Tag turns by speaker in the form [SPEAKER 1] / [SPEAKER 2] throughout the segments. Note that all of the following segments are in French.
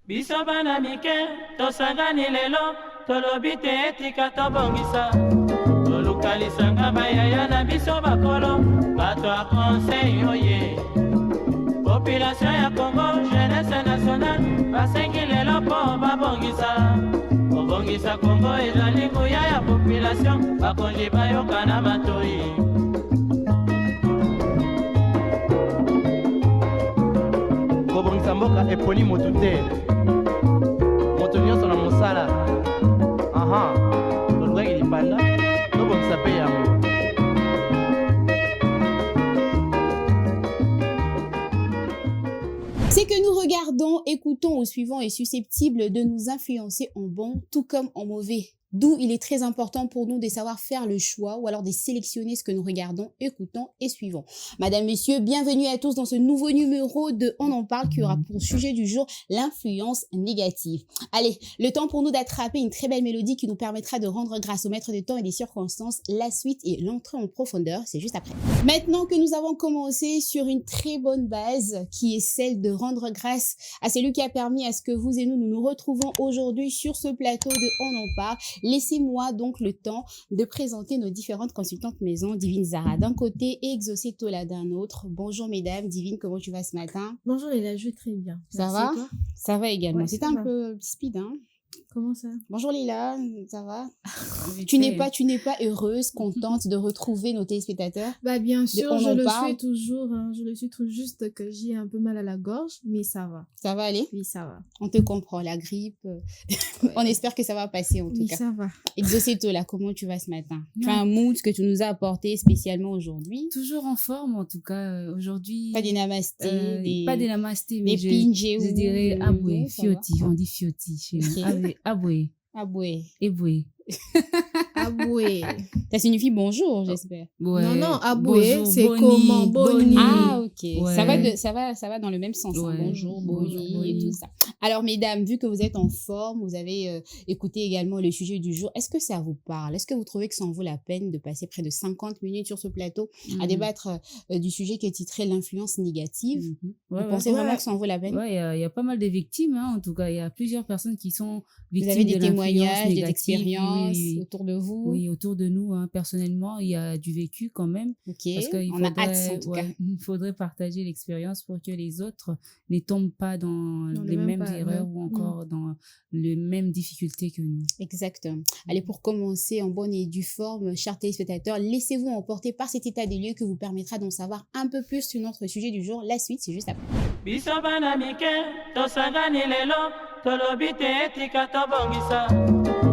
[SPEAKER 1] Biso bana mike, tosangani lelo, tolobi te etika tobongisa. Tolukalisanga bayaya na biso bakolo, bato a conseil oye. Population ya Congo, jeunesse nationale, basengi lelo po babongisa. Kobongisa Congo ezali nguya ya population, bakonzi bayoka na matoi.
[SPEAKER 2] Kobongisa mboka eponi moto te. Moto nyonso na mosala. Aha. Tolukaki lipanda, tobongisa pe yango.
[SPEAKER 3] Ce que nous regardons, écoutons ou suivons est susceptible de nous influencer en bon tout comme en mauvais. D'où il est très important pour nous de savoir faire le choix ou alors de sélectionner ce que nous regardons, écoutons et suivons. Madame, Messieurs, bienvenue à tous dans ce nouveau numéro de On en parle qui aura pour sujet du jour l'influence négative. Allez, le temps pour nous d'attraper une très belle mélodie qui nous permettra de rendre grâce au maître des temps et des circonstances la suite et l'entrée en profondeur, c'est juste après. Maintenant que nous avons commencé sur une très bonne base qui est celle de rendre grâce à celui qui a permis à ce que vous et nous nous retrouvons aujourd'hui sur ce plateau de On en parle, laissez-moi donc le temps de présenter nos différentes consultantes maison. Divine Zara d'un côté et Exaucé Tola d'un autre. Bonjour mesdames. Divine, comment tu vas ce matin?
[SPEAKER 4] Bonjour Léla, je vais très bien.
[SPEAKER 3] Ça va? Ça va également.
[SPEAKER 4] Ouais,
[SPEAKER 3] c'était un peu speed, hein?
[SPEAKER 4] Comment ça?
[SPEAKER 3] Bonjour Lila, ça va? Tu n'es pas heureuse, contente de retrouver nos téléspectateurs?
[SPEAKER 4] Bah bien sûr, je le
[SPEAKER 3] parle.
[SPEAKER 4] suis toujours. Je le suis tout juste que j'ai un peu mal à la gorge, mais ça va.
[SPEAKER 3] Ça va aller?
[SPEAKER 4] Oui, ça va.
[SPEAKER 3] On te comprend, la grippe. On espère que ça va passer en tout
[SPEAKER 4] Oui,
[SPEAKER 3] cas.
[SPEAKER 4] ça va.
[SPEAKER 3] Exaucé Tola, comment tu vas ce matin? Tu as
[SPEAKER 4] Ouais.
[SPEAKER 3] un mood que tu nous as apporté spécialement aujourd'hui?
[SPEAKER 5] Toujours en forme, en tout cas, aujourd'hui.
[SPEAKER 3] Pas des namastés,
[SPEAKER 5] Pas des namastés,
[SPEAKER 3] des
[SPEAKER 5] mais
[SPEAKER 3] pinjé
[SPEAKER 5] je dirais aboué, fioti. On dit fioti chez nous.
[SPEAKER 3] Ok.
[SPEAKER 5] Aboué,
[SPEAKER 3] Aboué.
[SPEAKER 5] éboué.
[SPEAKER 4] Aboué.
[SPEAKER 3] Ça signifie bonjour, j'espère.
[SPEAKER 5] Ouais.
[SPEAKER 4] Non, non, aboué,
[SPEAKER 5] Bonjour,
[SPEAKER 4] c'est
[SPEAKER 5] boni,
[SPEAKER 4] comment? Boni.
[SPEAKER 3] Ah, ok.
[SPEAKER 5] Ouais.
[SPEAKER 3] Ça va dans le même sens. Hein.
[SPEAKER 5] Ouais.
[SPEAKER 3] Bonjour, boni
[SPEAKER 5] Bonjour,
[SPEAKER 3] et
[SPEAKER 5] boni.
[SPEAKER 3] tout ça. Alors, mesdames, vu que vous êtes en forme, vous avez écouté également le sujet du jour. Est-ce que ça vous parle? Est-ce que vous trouvez que ça en vaut la peine de passer près de 50 minutes sur ce plateau à débattre du sujet qui est titré l'influence négative?
[SPEAKER 5] Mhm.
[SPEAKER 3] Vous
[SPEAKER 5] Ouais,
[SPEAKER 3] pensez
[SPEAKER 5] ouais.
[SPEAKER 3] vraiment que ça en vaut la peine?
[SPEAKER 5] Ouais, il y a pas mal de victimes, hein, en tout cas. Il y a plusieurs personnes qui sont
[SPEAKER 3] Vous
[SPEAKER 5] victimes
[SPEAKER 3] avez des
[SPEAKER 5] de l'influence
[SPEAKER 3] témoignages, des
[SPEAKER 5] négative.
[SPEAKER 3] expériences
[SPEAKER 5] Oui, oui.
[SPEAKER 3] autour de vous?
[SPEAKER 5] Oui, autour de nous, hein, personnellement, il y a du vécu quand même.
[SPEAKER 3] Ok,
[SPEAKER 5] Parce qu'il
[SPEAKER 3] on a hâte en tout cas.
[SPEAKER 5] il faudrait partager l'expérience pour que les autres ne tombent pas dans
[SPEAKER 4] Dans le
[SPEAKER 5] les
[SPEAKER 4] même
[SPEAKER 5] mêmes
[SPEAKER 4] pas,
[SPEAKER 5] erreurs
[SPEAKER 4] ouais.
[SPEAKER 5] ou encore dans les mêmes difficultés que nous.
[SPEAKER 3] Exactement. Allez, pour commencer en bonne et due forme, chers téléspectateurs, laissez-vous emporter par cet état des lieux qui vous permettra d'en savoir un peu plus sur notre sujet du jour. La suite, c'est juste après.
[SPEAKER 1] Biso bana mike, tosangani lelo, tolobi te etika tobongisa.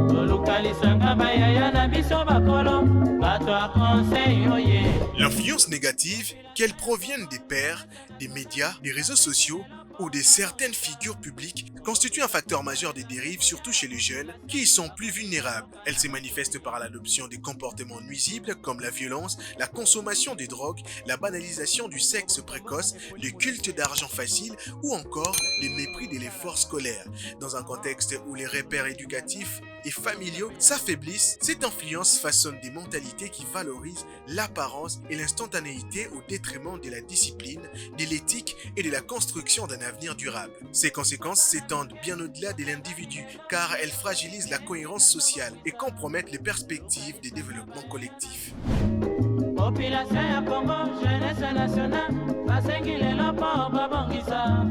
[SPEAKER 1] Tolukalisanga bayaya na biso bakolo, bato a conseil oye.
[SPEAKER 6] L'influence négative, qu'elle provienne des pairs, des médias, des réseaux sociaux ou de certaines figures publiques, constitue un facteur majeur des dérives, surtout chez les jeunes, qui y sont plus vulnérables. Elle se manifeste par l'adoption des comportements nuisibles comme la violence, la consommation des drogues, la banalisation du sexe précoce, le culte d'argent facile ou encore le mépris de l'effort scolaire. Dans un contexte où les repères éducatifs et familiaux s'affaiblissent, cette influence façonne des mentalités qui valorisent l'apparence et l'instantanéité au détriment de la discipline, de l'éthique et de la construction d'un avenir durable. Ces conséquences s'étendent bien au-delà de l'individu car elles fragilisent la cohérence sociale et compromettent les perspectives de développement collectif.
[SPEAKER 1] Population ya Congo, jeunesse nationale, basengi lelo po babongisa.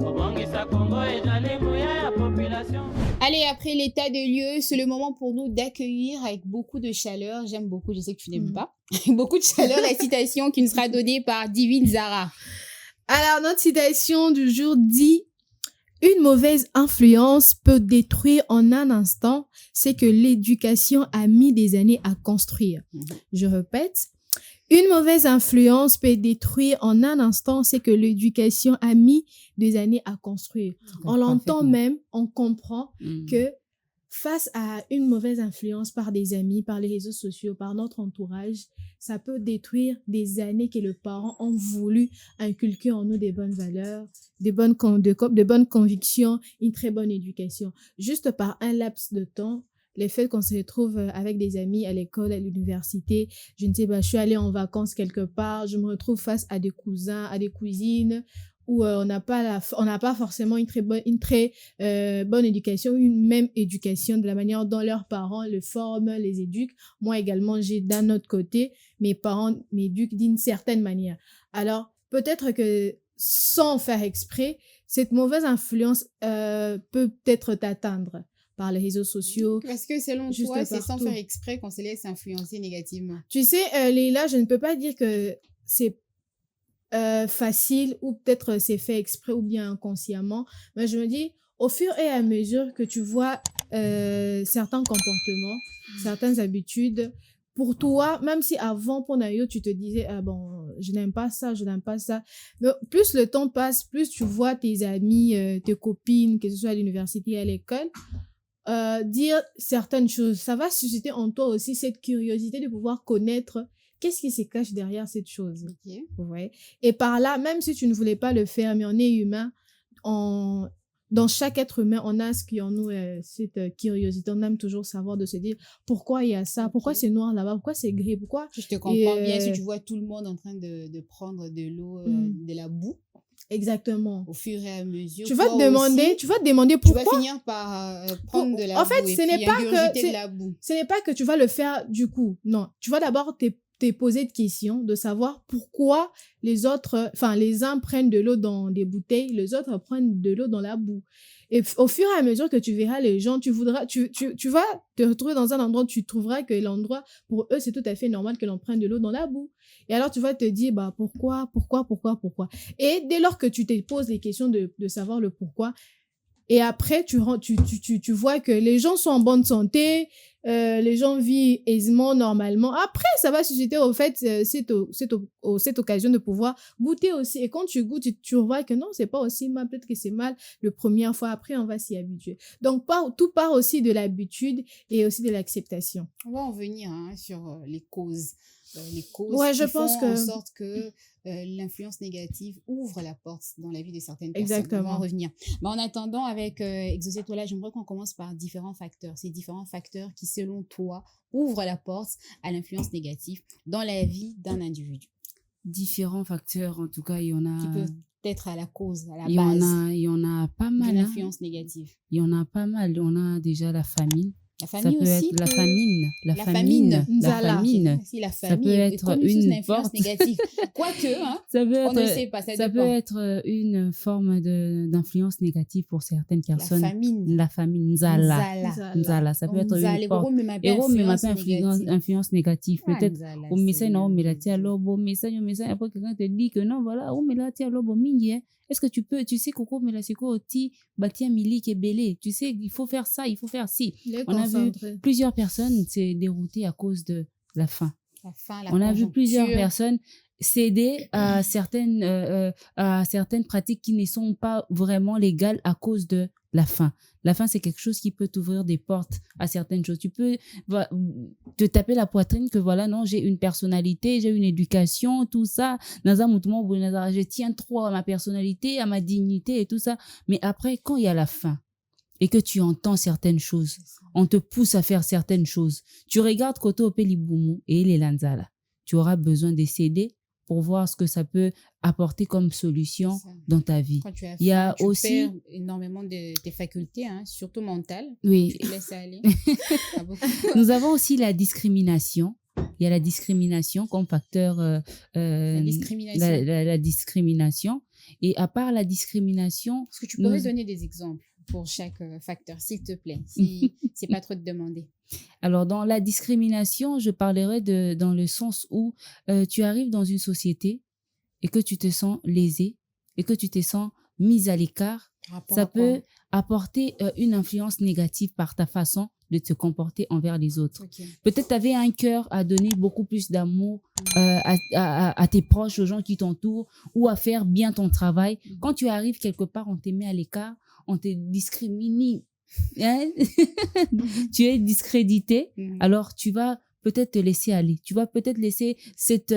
[SPEAKER 1] Kobongisa Congo ezali nguya ya population.
[SPEAKER 3] Allez, après l'état des lieux, c'est le moment pour nous d'accueillir avec beaucoup de chaleur. J'aime beaucoup, je sais que tu n'aimes pas. Beaucoup de chaleur, la citation qui nous sera donnée par Divine Zara.
[SPEAKER 4] Alors, notre citation du jour dit: une mauvaise influence peut détruire en un instant ce que l'éducation a mis des années à construire. Je répète, une mauvaise influence peut détruire en un instant ce que l'éducation a mis des années à construire. On l'entend même, on comprend que face à une mauvaise influence par des amis, par les réseaux sociaux, par notre entourage, ça peut détruire des années que les parents ont voulu inculquer en nous des bonnes valeurs, de bonnes convictions, une très bonne éducation. Juste par un laps de temps, le fait qu'on se retrouve avec des amis à l'école, à l'université, je ne sais pas, je suis allée en vacances quelque part, je me retrouve face à des cousins, à des cousines, où on n'a pas forcément une très bonne éducation, une même éducation de la manière dont leurs parents le forment, les éduquent. Moi également, j'ai d'un autre côté, mes parents m'éduquent d'une certaine manière. Alors, peut-être que sans faire exprès, cette mauvaise influence peut peut-être t'atteindre par les réseaux sociaux.
[SPEAKER 3] Parce que selon
[SPEAKER 4] juste
[SPEAKER 3] toi, c'est sans
[SPEAKER 4] partout.
[SPEAKER 3] faire exprès qu'on se laisse influencer négativement.
[SPEAKER 4] Tu sais, Leïla, je ne peux pas dire que c'est facile ou peut-être c'est fait exprès ou bien inconsciemment, mais je me dis, au fur et à mesure que tu vois certains comportements, certaines habitudes, pour toi, même si avant, pour Nayo, tu te disais, ah bon, je n'aime pas ça, mais plus le temps passe, plus tu vois tes amis, tes copines, que ce soit à l'université, à l'école, dire certaines choses. Ça va susciter en toi aussi cette curiosité de pouvoir connaître qu'est-ce qui se cache derrière cette chose.
[SPEAKER 3] Ok.
[SPEAKER 4] Ouais. Et par là, même si tu ne voulais pas le faire, mais on est humain, dans chaque être humain, on a ce qui en nous cette curiosité. On aime toujours savoir de se dire pourquoi il y a ça, pourquoi c'est noir là-bas, pourquoi c'est gris, pourquoi.
[SPEAKER 3] Je te comprends bien si tu vois tout le monde en train de prendre de l'eau, de la boue.
[SPEAKER 4] Exactement.
[SPEAKER 3] Au fur et à mesure.
[SPEAKER 4] Tu vas te demander pourquoi.
[SPEAKER 3] Tu vas finir par prendre de la boue.
[SPEAKER 4] En fait,
[SPEAKER 3] et
[SPEAKER 4] ce n'est
[SPEAKER 3] puis
[SPEAKER 4] pas
[SPEAKER 3] ingurgiter de la boue.
[SPEAKER 4] Ce n'est pas que tu vas le faire du coup. Non. Tu vas d'abord te poser de questions, de savoir pourquoi les uns prennent de l'eau dans des bouteilles, les autres prennent de l'eau dans la boue. Et au fur et à mesure que tu verras les gens, tu vas te retrouver dans un endroit où tu trouveras que l'endroit, pour eux, c'est tout à fait normal que l'on prenne de l'eau dans la boue. Et alors, tu vas te dire, bah, pourquoi? Et dès lors que tu te poses les questions de savoir le pourquoi, et après, tu vois que les gens sont en bonne santé, les gens vivent aisément, normalement. Après, ça va susciter, au fait, cette occasion de pouvoir goûter aussi. Et quand tu goûtes, tu vois que non, c'est pas aussi mal. Peut-être que c'est mal la première fois. Après, on va s'y habituer. Donc, tout part aussi de l'habitude et aussi de l'acceptation.
[SPEAKER 3] On va en venir sur les causes. Les causes
[SPEAKER 4] je pense
[SPEAKER 3] font en sorte que l'influence négative ouvre la porte dans la vie de certaines personnes.
[SPEAKER 4] Exactement.
[SPEAKER 3] On va en revenir. Mais en attendant, avec Exocetola, j'aimerais qu'on commence par différents facteurs. Ces différents facteurs qui, selon toi, ouvrent la porte à l'influence négative dans la vie d'un individu.
[SPEAKER 5] Différents facteurs, en tout cas, il y en a...
[SPEAKER 3] Qui peuvent être à la cause, à la
[SPEAKER 5] il
[SPEAKER 3] base.
[SPEAKER 5] Il y en a pas mal.
[SPEAKER 3] De l'influence négative.
[SPEAKER 5] Il y en a pas mal. On a déjà la famine.
[SPEAKER 3] La famille
[SPEAKER 5] ça peut
[SPEAKER 3] aussi.
[SPEAKER 5] Être la famine.
[SPEAKER 3] La famine.
[SPEAKER 5] La famine.
[SPEAKER 3] Si la
[SPEAKER 5] Ça
[SPEAKER 3] famille
[SPEAKER 5] peut
[SPEAKER 3] est
[SPEAKER 5] être
[SPEAKER 3] connue sous
[SPEAKER 5] une
[SPEAKER 3] influence
[SPEAKER 5] porte.
[SPEAKER 3] négative. Quoique,
[SPEAKER 5] ça peut
[SPEAKER 3] on
[SPEAKER 5] être,
[SPEAKER 3] ne sait pas, ça
[SPEAKER 5] peut
[SPEAKER 3] dépend.
[SPEAKER 5] être une forme d'influence négative pour certaines personnes.
[SPEAKER 3] La famine.
[SPEAKER 5] La famine. Nzala. Ça peut être une porte. Influence négative. Peut-être, au message, non, mais là, tiens, alors, message, après, quelqu'un te dit que non, voilà, oh, mais là, tiens, alors, mingi, est-ce que tu sais, Coco, mais là, c'est quoi, oti, batia, mili, qui est belé. Tu sais, il faut faire ça, il faut faire ci. On a vu plusieurs personnes s'est déroutées à cause de la faim. On a vu plusieurs personnes céder à certaines pratiques qui ne sont pas vraiment légales à cause de la faim. La faim, c'est quelque chose qui peut t'ouvrir des portes à certaines choses. Tu peux te taper la poitrine que voilà, non, j'ai une personnalité, j'ai une éducation, tout ça. Je tiens trop à ma personnalité, à ma dignité et tout ça. Mais après, quand il y a la faim, et que tu entends certaines choses, on te pousse à faire certaines choses. Tu regardes Koto Opeliboumou et les Lanzala. Tu auras besoin de céder pour voir ce que ça peut apporter comme solution dans ta vie.
[SPEAKER 3] Quand tu as faim,
[SPEAKER 5] il y a
[SPEAKER 3] tu
[SPEAKER 5] aussi
[SPEAKER 3] perds énormément de tes facultés, surtout mentales.
[SPEAKER 5] Oui.
[SPEAKER 3] Tu te laisses aller.
[SPEAKER 5] Nous avons aussi la discrimination. Il y a la discrimination comme facteur.
[SPEAKER 3] La discrimination.
[SPEAKER 5] La discrimination. Et à part la discrimination...
[SPEAKER 3] Est-ce que tu pourrais donner des exemples pour chaque facteur, s'il te plaît, si c'est pas trop te demander?
[SPEAKER 5] Alors, dans la discrimination, je parlerai dans le sens où tu arrives dans une société et que tu te sens lésé et que tu te sens mise à l'écart. Ça peut apporter une influence négative par ta façon de te comporter envers les autres. Okay. Peut-être tu avais un cœur à donner beaucoup plus d'amour à tes proches, aux gens qui t'entourent, ou à faire bien ton travail. Quand tu arrives quelque part, on te met à l'écart, on te discrimine. Hein? Tu es discrédité, alors tu vas peut-être te laisser aller. Tu vas peut-être laisser cet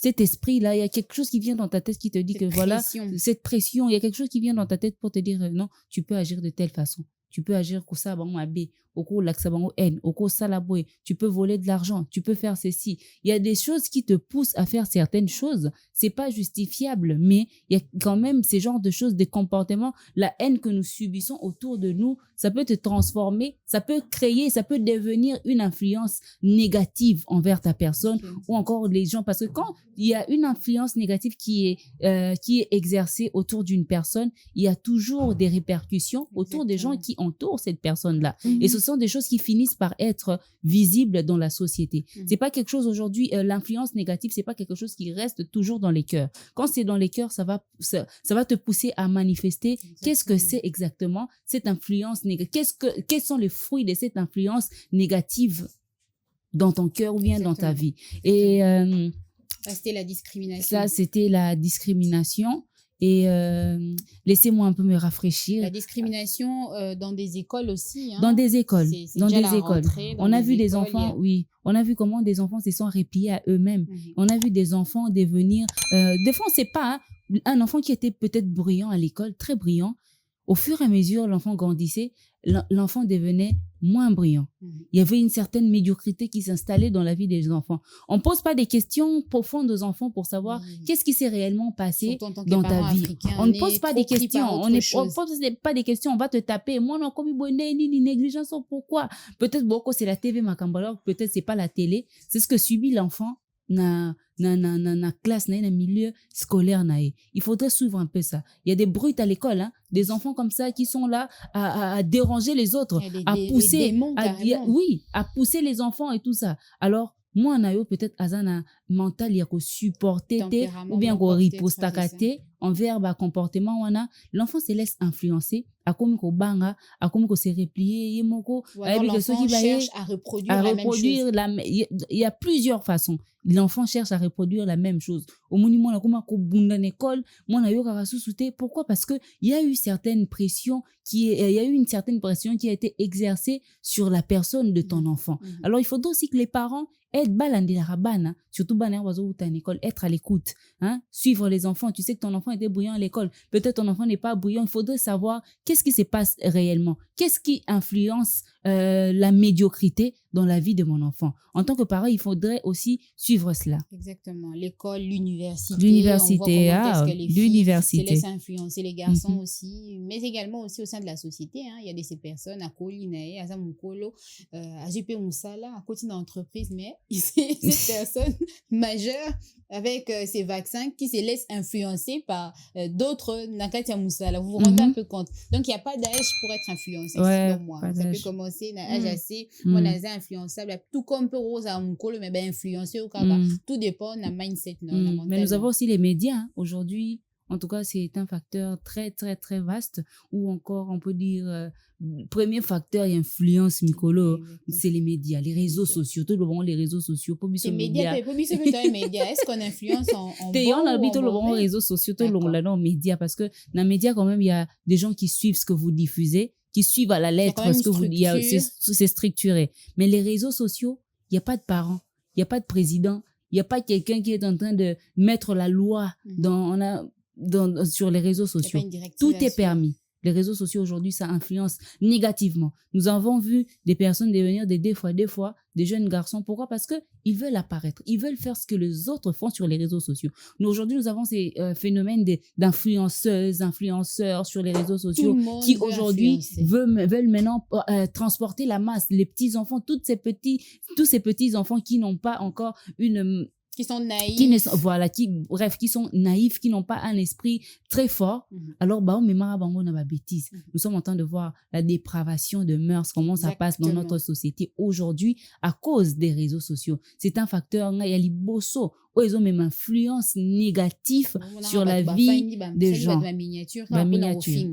[SPEAKER 5] esprit-là. Il y a quelque chose qui vient dans ta tête qui te dit cette pression. Il y a quelque chose qui vient dans ta tête pour te dire non, tu peux agir de telle façon. tu peux agir comme ça, au cours de haine, au cours de tu peux voler de l'argent, tu peux faire ceci. Il y a des choses qui te poussent à faire certaines choses. C'est pas justifiable, mais il y a quand même ces genres de choses, des comportements, la haine que nous subissons autour de nous, ça peut te transformer, ça peut créer, ça peut devenir une influence négative envers ta personne ou encore les gens. Parce que quand il y a une influence négative qui est exercée autour d'une personne, il y a toujours des répercussions autour des gens qui entourent cette personne-là. Et ce sont des choses qui finissent par être visibles dans la société. C'est pas quelque chose aujourd'hui, l'influence négative, c'est pas quelque chose qui reste toujours dans les cœurs. Quand c'est dans les cœurs, ça va te pousser à manifester. Qu'est-ce que c'est exactement cette influence négative? Quels sont les fruits de cette influence négative dans ton cœur ou bien dans ta vie? Et
[SPEAKER 3] ça, c'était la discrimination.
[SPEAKER 5] Ça, c'était la discrimination. Et laissez-moi un peu me rafraîchir.
[SPEAKER 3] La discrimination dans des écoles aussi.
[SPEAKER 5] Dans des écoles.
[SPEAKER 3] Dans des écoles.
[SPEAKER 5] On a vu des enfants, on a vu comment des enfants se sont repliés à eux-mêmes. On a vu des enfants devenir... des fois, on ne sait pas, un enfant qui était peut-être brillant à l'école, très brillant, au fur et à mesure, l'enfant grandissait, l'enfant devenait moins brillant. Il y avait une certaine médiocrité qui s'installait dans la vie des enfants. On ne pose pas des questions profondes aux enfants pour savoir qu'est-ce qui s'est réellement passé dans ta vie. On ne pose pas des questions. On ne pose pas des questions. On va te taper. Moi, non, comme ni négligence, pourquoi? Peut-être beaucoup c'est la TV, peut-être c'est pas la télé. C'est ce que subit l'enfant na classe, na milieu scolaire. Il faudrait suivre un peu ça. Il y a des brutes à l'école, hein, des enfants comme ça qui sont là à déranger les autres, à pousser, à pousser les enfants et tout ça. Alors, moi, nayo peut-être azana mental ya ko supporter ou bien ko ripostakate envers ba comportement wana, l'enfant se laisse influencer à comme ko banga, à comme ko se replier yemoko,
[SPEAKER 3] l'enfant cherche à reproduire la même chose.
[SPEAKER 5] Il y a plusieurs façons. L'enfant cherche à reproduire la même chose. Au monument na kuma ko bunda l'école, moi na yo ka susute. Pourquoi? Parce que il y a eu certaines pressions il y a eu une certaine pression qui a été exercée sur la personne de ton enfant. Alors il faudrait aussi que les parents aident balandi la rabana, surtout baner wazo à l'école, être à l'écoute, hein, suivre les enfants. Tu sais que ton enfant était brillant à l'école, peut-être ton enfant n'est pas brillant. Il faudrait savoir qu'est-ce qui se passe réellement, qu'est-ce qui influence la médiocrité dans la vie de mon enfant. En tant que parent, il faudrait aussi suivre cela.
[SPEAKER 3] Exactement. L'école, l'université.
[SPEAKER 5] L'université, l'université.
[SPEAKER 3] Se laissent influencer les garçons aussi, mais également aussi au sein de la société. Hein. Il y a ces personnes à Kolinae, à Zamukolo, à JP Moussala, à côté d'entreprise, mais cette personne majeure avec ces vaccins qui se laissent influencer par d'autres Nakatia Moussala. Vous vous rendez un peu compte. Donc, il n'y a pas d'âge pour être influencé, selon moi. Ça peut commencer à âge assez, on a influençable, tout comme peut rose à Mukolo, mais ben influencer au Kaba. Tout dépend de la mindset.
[SPEAKER 5] Mais nous avons aussi les médias, hein. Aujourd'hui. En tout cas, c'est un facteur très, très, très vaste ou encore, on peut dire, premier facteur et influence, Mikolo, c'est les médias, les réseaux sociaux. Tout le monde, les réseaux sociaux.
[SPEAKER 3] Les médias, est-ce qu'on influence en bon ou en mauvais?
[SPEAKER 5] Les réseaux sociaux, tout le monde, là, médias, parce que dans les médias, quand même, il y a des gens qui suivent ce que vous diffusez, qui suivent à la lettre ce que vous dites. C'est structuré. Mais les réseaux sociaux, il n'y a pas de parents, il n'y a pas de président, il n'y a pas quelqu'un qui est en train de mettre la loi sur les réseaux sociaux. Tout est permis. Les réseaux sociaux aujourd'hui, ça influence négativement. Nous avons vu des personnes devenir des fois, des jeunes garçons. Pourquoi? Parce qu'ils veulent apparaître. Ils veulent faire ce que les autres font sur les réseaux sociaux. Nous, aujourd'hui, nous avons ces phénomènes d'influenceuses, influenceurs sur les réseaux sociaux qui, aujourd'hui, veulent maintenant transporter la masse. Les petits-enfants, tous ces petits-enfants qui n'ont pas encore
[SPEAKER 3] qui sont naïfs.
[SPEAKER 5] Qui sont naïfs, qui n'ont pas un esprit très fort. Alors, bêtise. Nous sommes en train de voir la dépravation de mœurs, comment ça passe dans notre société aujourd'hui à cause des réseaux sociaux. C'est un facteur, il y a l'Ibosso, où ils ont même influence négative sur la vie des gens.
[SPEAKER 3] Miniature.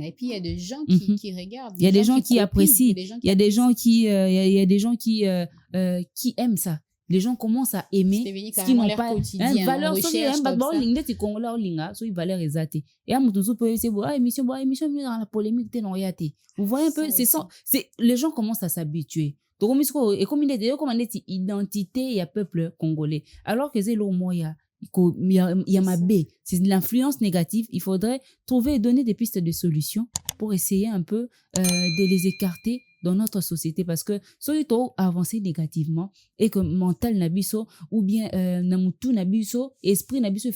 [SPEAKER 3] Et puis, il y a des gens qui regardent.
[SPEAKER 5] Il y a des gens qui apprécient. Il y a des gens qui aiment ça. Les gens commencent à aimer ce qui n'ont pas une valeur sociale. Vous voyez un peu, les gens commencent à s'habituer. Et comme il dit, identité, il y a peuple congolais. Alors que c'est l'Omoya. Il y a ma B. C'est de l'influence négative. Il faudrait trouver et donner des pistes de solutions pour pour essayer un peu de les écarter dans notre société. Parce que si on avance négativement et que mental nabiso ou bien namutu nabiso, esprit nabiso,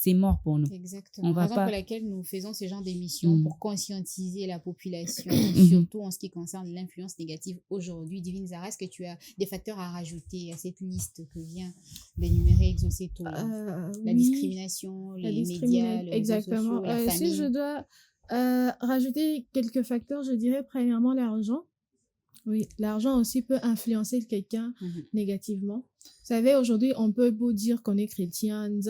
[SPEAKER 5] c'est mort pour nous.
[SPEAKER 3] Exactement. Raison pour laquelle nous faisons ce genre d'émissions pour conscientiser la population, surtout en ce qui concerne l'influence négative aujourd'hui. Divine Zara, est-ce que tu as des facteurs à rajouter à cette liste que vient d'énumérer Exoceto? La discrimination, les médias, les réseaux sociaux, la famille.
[SPEAKER 4] Si je dois rajouter quelques facteurs, je dirais premièrement l'argent. Oui, l'argent aussi peut influencer quelqu'un négativement. Vous savez, aujourd'hui, on peut beau dire qu'on est chrétien, tu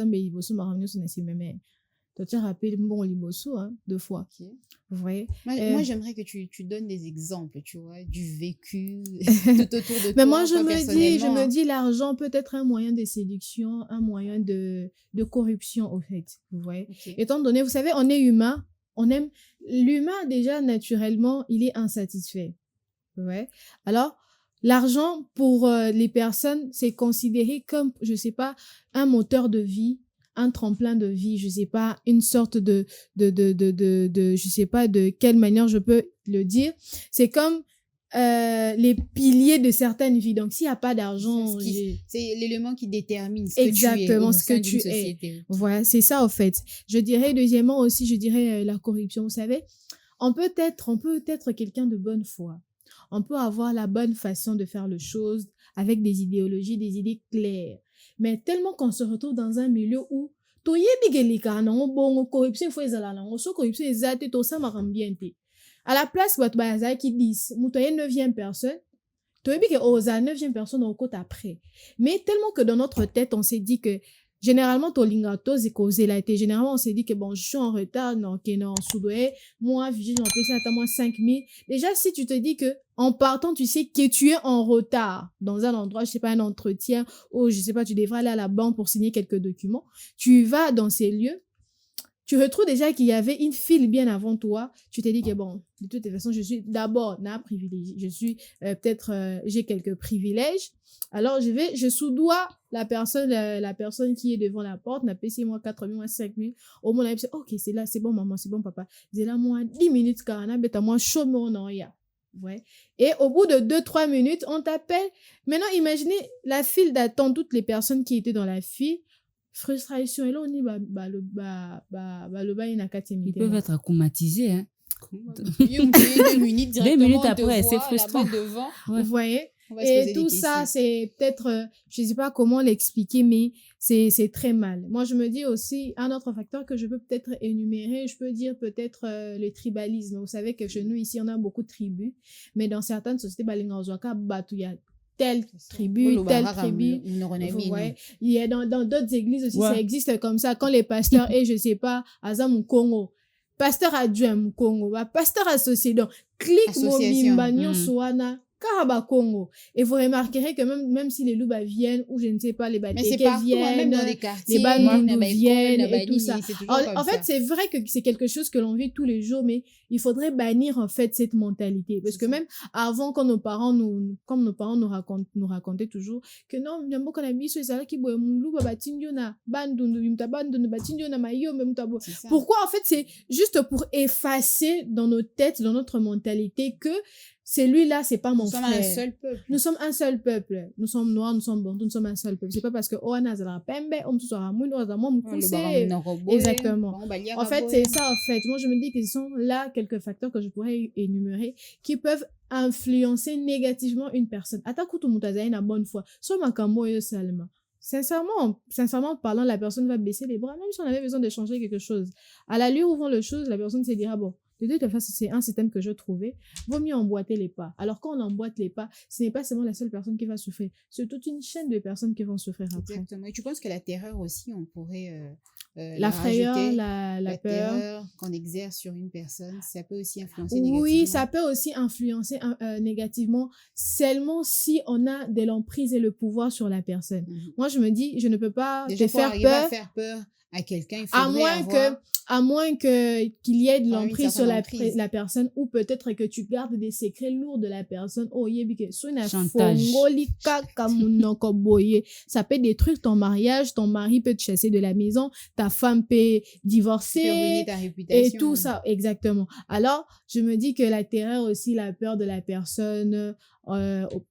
[SPEAKER 4] as rappelé bon liboso, 2 fois. Okay. Ouais.
[SPEAKER 3] Moi, j'aimerais que tu donnes des exemples, tu vois, du vécu tout autour de toi.
[SPEAKER 4] Mais moi, je me dis, l'argent peut être un moyen de séduction, un moyen de corruption, au fait. Vous voyez. Okay. Étant donné, vous savez, on est humain, on aime l'humain déjà naturellement, il est insatisfait. Ouais. Alors, l'argent pour les personnes, c'est considéré comme, je sais pas, un moteur de vie, un tremplin de vie, je sais pas, une sorte de je sais pas de quelle manière je peux le dire. C'est comme les piliers de certaines vies. Donc, s'il n'y a pas d'argent...
[SPEAKER 3] C'est l'élément qui détermine ce
[SPEAKER 4] exactement
[SPEAKER 3] que tu es
[SPEAKER 4] ce que tu es. Voilà, c'est ça, au fait. Je dirais, deuxièmement aussi, la corruption. Vous savez, on peut être quelqu'un de bonne foi. On peut avoir la bonne façon de faire les choses avec des idéologies, des idées claires. Mais tellement qu'on se retrouve dans un milieu où corruption à la place qui disent mutoye 9e personne osa 9e personne au côté après. Mais tellement que dans notre tête on s'est dit que généralement généralement on s'est dit que bon je suis en retard non soudoé moi je m'appelle ça à moi 5000. Déjà si tu te dis que en partant tu sais que tu es en retard dans un endroit, je sais pas, un entretien ou je sais pas, tu devrais aller à la banque pour signer quelques documents, tu vas dans ces lieux, tu retrouves déjà qu'il y avait une file bien avant toi, tu t'es dit que bon, de toute façon, je suis d'abord privilégié, je suis j'ai quelques privilèges, alors je soudoie la personne qui est devant la porte, n'a payé moi 4 000, moi 5 000, au moins, ok, c'est là, c'est bon maman, c'est bon papa, c'est là moi 10 minutes, car on a bêta moi chaud, mon non, ya. Ouais. Et au bout de 2-3 minutes, on t'appelle. Maintenant, imaginez la file d'attente, toutes les personnes qui étaient dans la file. Frustration. Et là, on dit,
[SPEAKER 5] ils peuvent être acclimatisés, hein.
[SPEAKER 3] 2 minutes directement.
[SPEAKER 5] 2 minutes après, c'est frustrant.
[SPEAKER 3] Devant.
[SPEAKER 4] Ouais. Vous voyez? Et tout ça, c'est peut-être, je sais pas comment l'expliquer, mais c'est très mal. Moi, je me dis aussi, un autre facteur que je peux peut-être énumérer, je peux dire peut-être le tribalisme. Vous savez que chez nous, ici, on a beaucoup de tribus, mais dans certaines sociétés, il y a telle tribu, telle tribu. Il y a dans d'autres églises aussi, ça existe comme ça. Quand les pasteurs, et je sais pas, Azam Congo, pasteur adjoint Congo, pasteur associé, donc, clique Mobimbanyo Soana, Karaba Congo. Et vous remarquerez que même si les Louba viennent, ou je ne sais pas, les Batéké viennent,
[SPEAKER 3] même dans les quartiers,
[SPEAKER 4] les Bandundu viennent, et tout ça. En fait, c'est vrai que c'est quelque chose que l'on vit tous les jours, mais il faudrait bannir, en fait, cette mentalité. Parce que même avant, quand nos parents nous racontaient toujours que non, pourquoi, en fait, c'est juste pour effacer dans nos têtes, dans notre mentalité que celui-là, c'est pas mon frère.
[SPEAKER 3] Nous sommes un seul peuple.
[SPEAKER 4] Nous sommes un seul peuple. Nous sommes noirs, nous sommes bantous, nous sommes un seul peuple. C'est pas parce que exactement. En fait, c'est ça, en fait. Moi, je me dis qu'ils sont là quelques facteurs que je pourrais énumérer qui peuvent influencer négativement une personne. Atakutu mutazaï na bonne foi. Soit makambo yo seulement. Sincèrement parlant, la personne va baisser les bras, même si on avait besoin de changer quelque chose. À la lueur où vont les choses, la personne se dira, bon, de toute façon, c'est un système que je trouvais. Vaut mieux emboîter les pas. Alors, quand on emboîte les pas, ce n'est pas seulement la seule personne qui va souffrir. C'est toute une chaîne de personnes qui vont souffrir après.
[SPEAKER 3] Exactement. Et tu penses que la terreur aussi, on pourrait
[SPEAKER 4] la frayeur, la peur
[SPEAKER 3] terreur qu'on exerce sur une personne, ça peut aussi influencer négativement.
[SPEAKER 4] Oui, ça peut aussi influencer négativement, seulement si on a de l'emprise et le pouvoir sur la personne. Moi, je me dis, je ne peux pas te faire peur.
[SPEAKER 3] À faire peur à quelqu'un, il
[SPEAKER 4] à moins à moins qu'il y ait de l'emprise sur la personne, ou peut-être que tu gardes des secrets lourds de la personne.
[SPEAKER 5] Chantage.
[SPEAKER 4] Ça peut détruire ton mariage, ton mari peut te chasser de la maison, ta femme peut divorcer,
[SPEAKER 3] ta réputation,
[SPEAKER 4] et tout ça, exactement. Alors, je me dis que la terreur aussi, la peur de la personne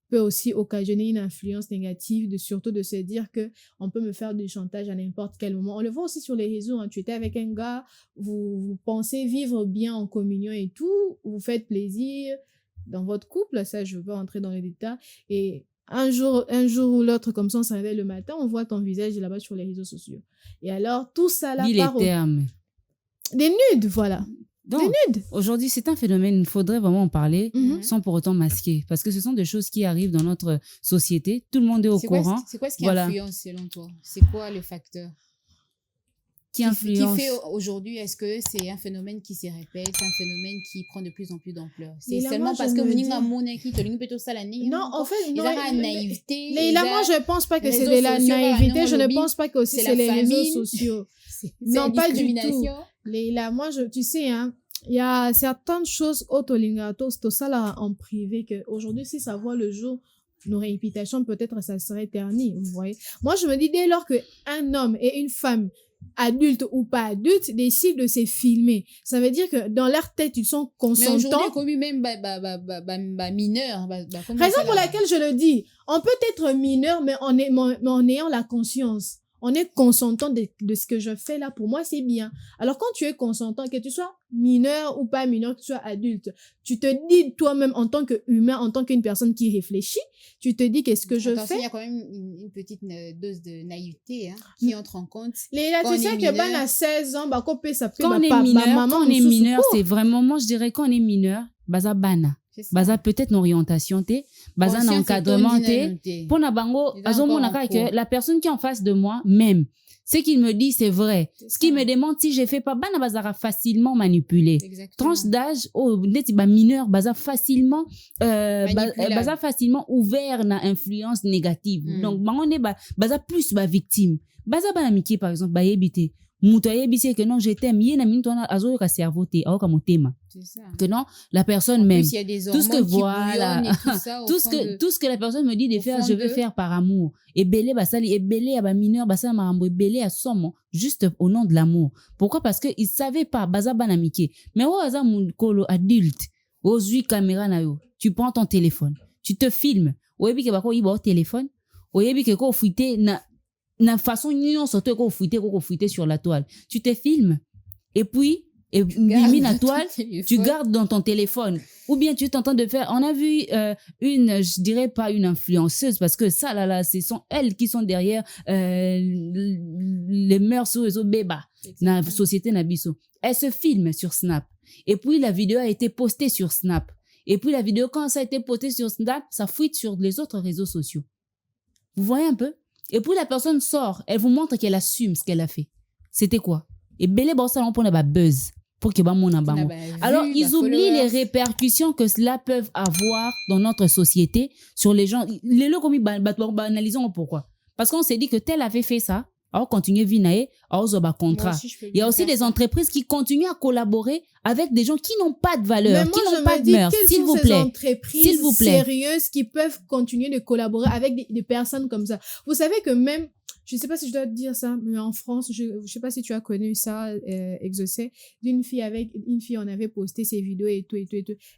[SPEAKER 4] peut aussi occasionner une influence négative, surtout de se dire que on peut me faire du chantage à n'importe quel moment. On le voit aussi sur les réseaux, hein. Tu étais avec un gars, vous pensez vivre bien en communion et tout, vous faites plaisir dans votre couple, ça je veux pas entrer dans les détails, et un jour ou l'autre, comme ça on se réveille le matin, on voit ton visage là-bas sur les réseaux sociaux. Et alors tout ça là
[SPEAKER 5] part les termes.
[SPEAKER 4] Des nudes, voilà.
[SPEAKER 5] Donc, aujourd'hui, c'est un phénomène, il faudrait vraiment en parler sans pour autant masquer. Parce que ce sont des choses qui arrivent dans notre société. Tout le monde est au courant.
[SPEAKER 3] C'est quoi ce qui influence selon toi? C'est quoi le facteur
[SPEAKER 5] qui influence?
[SPEAKER 3] Qui fait aujourd'hui, est-ce que c'est un phénomène qui se répète, c'est un phénomène qui prend de plus en plus d'ampleur? C'est seulement parce que
[SPEAKER 4] non, en fait, non,
[SPEAKER 3] la naïveté.
[SPEAKER 4] Moi, je pense pas que c'est de la naïveté. Je ne pense pas que aussi c'est les réseaux sociaux. Non, pas du tout. Moi, tu sais, hein, il y a certaines choses tout ça là en privé que aujourd'hui, si ça voit le jour, nos réputations, peut-être ça serait terni, vous voyez. Moi, je me dis, dès lors qu'un homme et une femme, adulte ou pas adulte, décident de se filmer, ça veut dire que dans leur tête ils sont consentants.
[SPEAKER 3] Mais aujourd'hui comme même mineur,
[SPEAKER 4] raison pour laquelle je le dis, on peut être mineur mais en ayant la conscience, on est consentant de ce que je fais là, pour moi c'est bien. Alors quand tu es consentant, que tu sois mineur ou pas mineur, que tu sois adulte, tu te dis toi-même en tant qu'humain, en tant qu'une personne qui réfléchit, tu te dis qu'est-ce que je fais.
[SPEAKER 3] Il y a quand même une petite dose de naïveté qui entre en compte.
[SPEAKER 4] Tu sais que à 16 ans,
[SPEAKER 5] quand on est mineur, c'est vraiment, moi je dirais quand on est mineur, baza bana. Baza peut-être une orientation baza un encadrement pour na bango que la personne qui est en face de moi même ce qu'il me dit c'est vrai, ce qu'il me demande si j'ai fait pas bana bazara facilement manipulé. Tranche d'âge neti ba mineur baza facilement baza facilement ouvert na influence négative. Donc bango ne baza plus victime baza bana miki par exemple ba yebité muto yebisi que non je t'aime yena minto na azo ka cerveau te aoka motema que non la personne même tout ce que voilà tout ce que la personne me dit de faire je veux faire par amour et belé basali et belé aba mineur basala marambo et belé à somme juste au nom de l'amour. Pourquoi? Parce que il savait pas baza banamike mais o aza mukolo adulte ozui caméra na yo, tu prends ton téléphone, tu te filmes oyebi ke bako yiba au téléphone oyebi ke ko fuite na façon union surtout qu'on fuiter sur la toile, tu te filmes et puis mimi la toile tu gardes dans ton téléphone ou bien tu t'entends de faire. On a vu je dirais pas une influenceuse parce que ça là ce sont elles qui sont derrière les mœurs sur les bébés na société na biso. Elle se filme sur Snap et puis la vidéo a été postée sur Snap et puis la vidéo quand ça a été postée sur Snap ça fuite sur les autres réseaux sociaux. Vous voyez un peu? Et puis la personne sort, elle vous montre qu'elle assume ce qu'elle a fait. C'était quoi? Et belé bossa on prend buzz pour que alors ils oublient les répercussions que cela peut avoir dans notre société sur les gens. Les lots comme banalisons pourquoi? Parce qu'on s'est dit que tel avait fait ça. Alors continuer vinae, alors contrat. Il y a aussi des entreprises qui continuent à collaborer avec des gens qui n'ont pas de valeur, qui n'ont pas de mœurs. S'il vous plaît,
[SPEAKER 4] entreprises sérieuses qui peuvent continuer de collaborer avec des personnes comme ça. Vous savez que même, je ne sais pas si je dois te dire ça, mais en France, je ne sais pas si tu as connu ça, Exocé, d'une fille on avait posté ses vidéos et tout.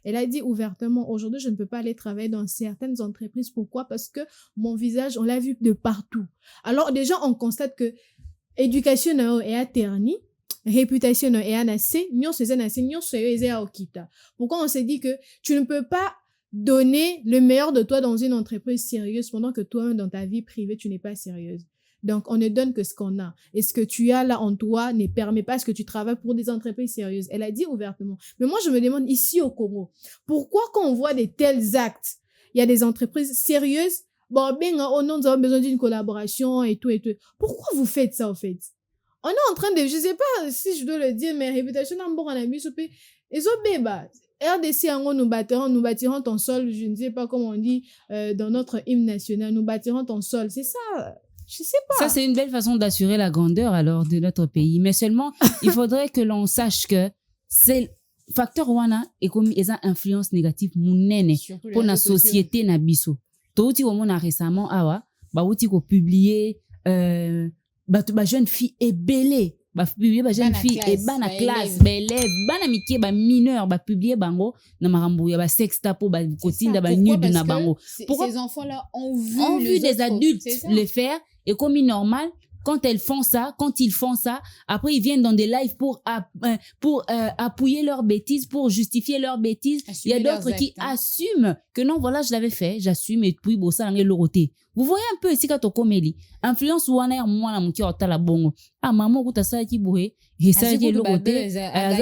[SPEAKER 4] Elle a dit ouvertement, aujourd'hui, je ne peux pas aller travailler dans certaines entreprises. Pourquoi? Parce que mon visage, on l'a vu de partout. Alors, déjà, on constate que éducation est atternie, réputation est anassée, pourquoi on s'est dit que tu ne peux pas donner le meilleur de toi dans une entreprise sérieuse pendant que toi-même, dans ta vie privée, tu n'es pas sérieuse. Donc, on ne donne que ce qu'on a. Et ce que tu as là en toi ne permet pas ce que tu travailles pour des entreprises sérieuses. Elle a dit ouvertement. Mais moi, je me demande ici au Congo, pourquoi quand on voit de tels actes, il y a des entreprises sérieuses, bon, nous avons besoin d'une collaboration et tout. Pourquoi vous faites ça, en fait? On est en train de, je sais pas si je dois le dire, mais réputation n'a pas en abus, et so béba. RDC, nous bâtirons ton sol, je ne sais pas comment on dit, dans notre hymne national, nous bâtirons ton sol. C'est ça. Je sais pas.
[SPEAKER 5] Ça, c'est une belle façon d'assurer la grandeur alors de notre pays. Mais seulement, il faudrait que l'on sache que c'est facteur wana et comme ils ont influence négative mounene pour la société na biso. Touti au monde récemment awa ba outi ko publier ba jeune fille est belée. Ba publier ba jeune fille et ba na classe ba élève ba na mikie ba mineur ba publier bango na marambo ya ba sextapo ba kotinda ba nude na bango.
[SPEAKER 3] Pourquoi ces enfants là ont vu
[SPEAKER 5] des adultes le faire et comme normal. Quand elles font ça, quand ils font ça, après ils viennent dans des lives pour appuyer leurs bêtises, pour justifier leurs bêtises. Il y a d'autres qui assument que non, voilà, je l'avais fait, j'assume et puis bon, ça l'en est l'oroté. Vous voyez un peu ici quand on comédie. Influence ou en moi la mouki ota la bongo. Ah maman kuta ça qui boue et ça qui est l'oroté. A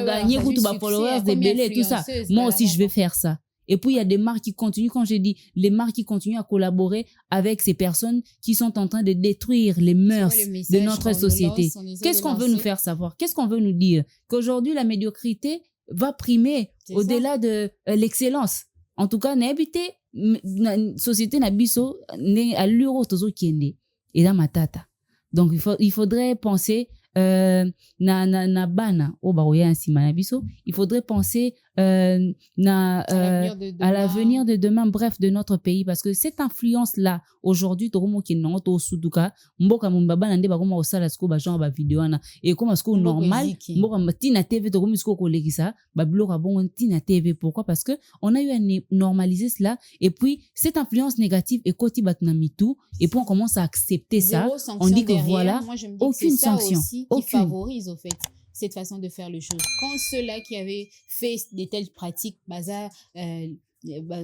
[SPEAKER 5] gagné kutu ba followers des belés et tout ça. Moi aussi je vais faire ça. Et puis, il y a des marques qui continuent, quand j'ai dit, les marques qui continuent à collaborer avec ces personnes qui sont en train de détruire les mœurs de notre société. Qu'est-ce qu'on veut nous faire savoir? Qu'est-ce qu'on veut nous dire? Qu'aujourd'hui, la médiocrité va primer au-delà de l'excellence. En tout cas, n'habiter société n'abisso à l'euro tozo kiende et dans ma tata. Donc, il faudrait penser na bana o ba oya nsima na biso, il faudrait penser à l'avenir de demain, bref, de notre pays, parce que cette influence là aujourd'hui tokomo ki non to suduka mboka mbaba na nde ba koma osala siko ba genre ba vidéo na et comme siko normal mboka tina TV tokomo siko kolekisa ba bloka bongo tina TV. Pourquoi? Parce que on a eu à normaliser cela et puis cette influence négative et koti batna mitou et puis on commence à accepter ça. On dit que voilà,
[SPEAKER 3] moi, je me dis
[SPEAKER 5] aucune sanction,
[SPEAKER 3] qui favorise au fait cette façon de faire les choses. Quand ceux-là qui avaient fait de telles pratiques,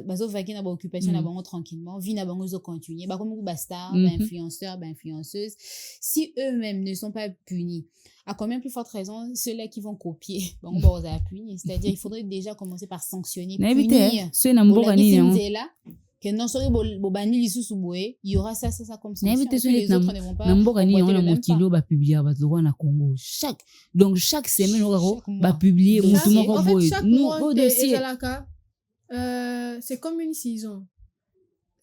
[SPEAKER 3] bazo vaquer na ba occupation na bango tranquillement, vie na bango zo continuer, ba comme ba star, ba influenceurs, ba influenceuses, si eux-mêmes ne sont pas punis, à combien plus forte raison ceux-là qui vont copier, bango ba oza punir, c'est-à-dire il faudrait déjà commencer par sanctionner, punir.
[SPEAKER 5] C'est na mboka ni
[SPEAKER 3] là que non sori bobani lisusu boye, il y aura ça comme ça. Les autres ne vont pas.
[SPEAKER 5] Namboka ni on a mokilo ba publier ba droit na Congo. Chaque semaine on va publier mutu moko boye.
[SPEAKER 4] Nous dossier. C'est comme une saison.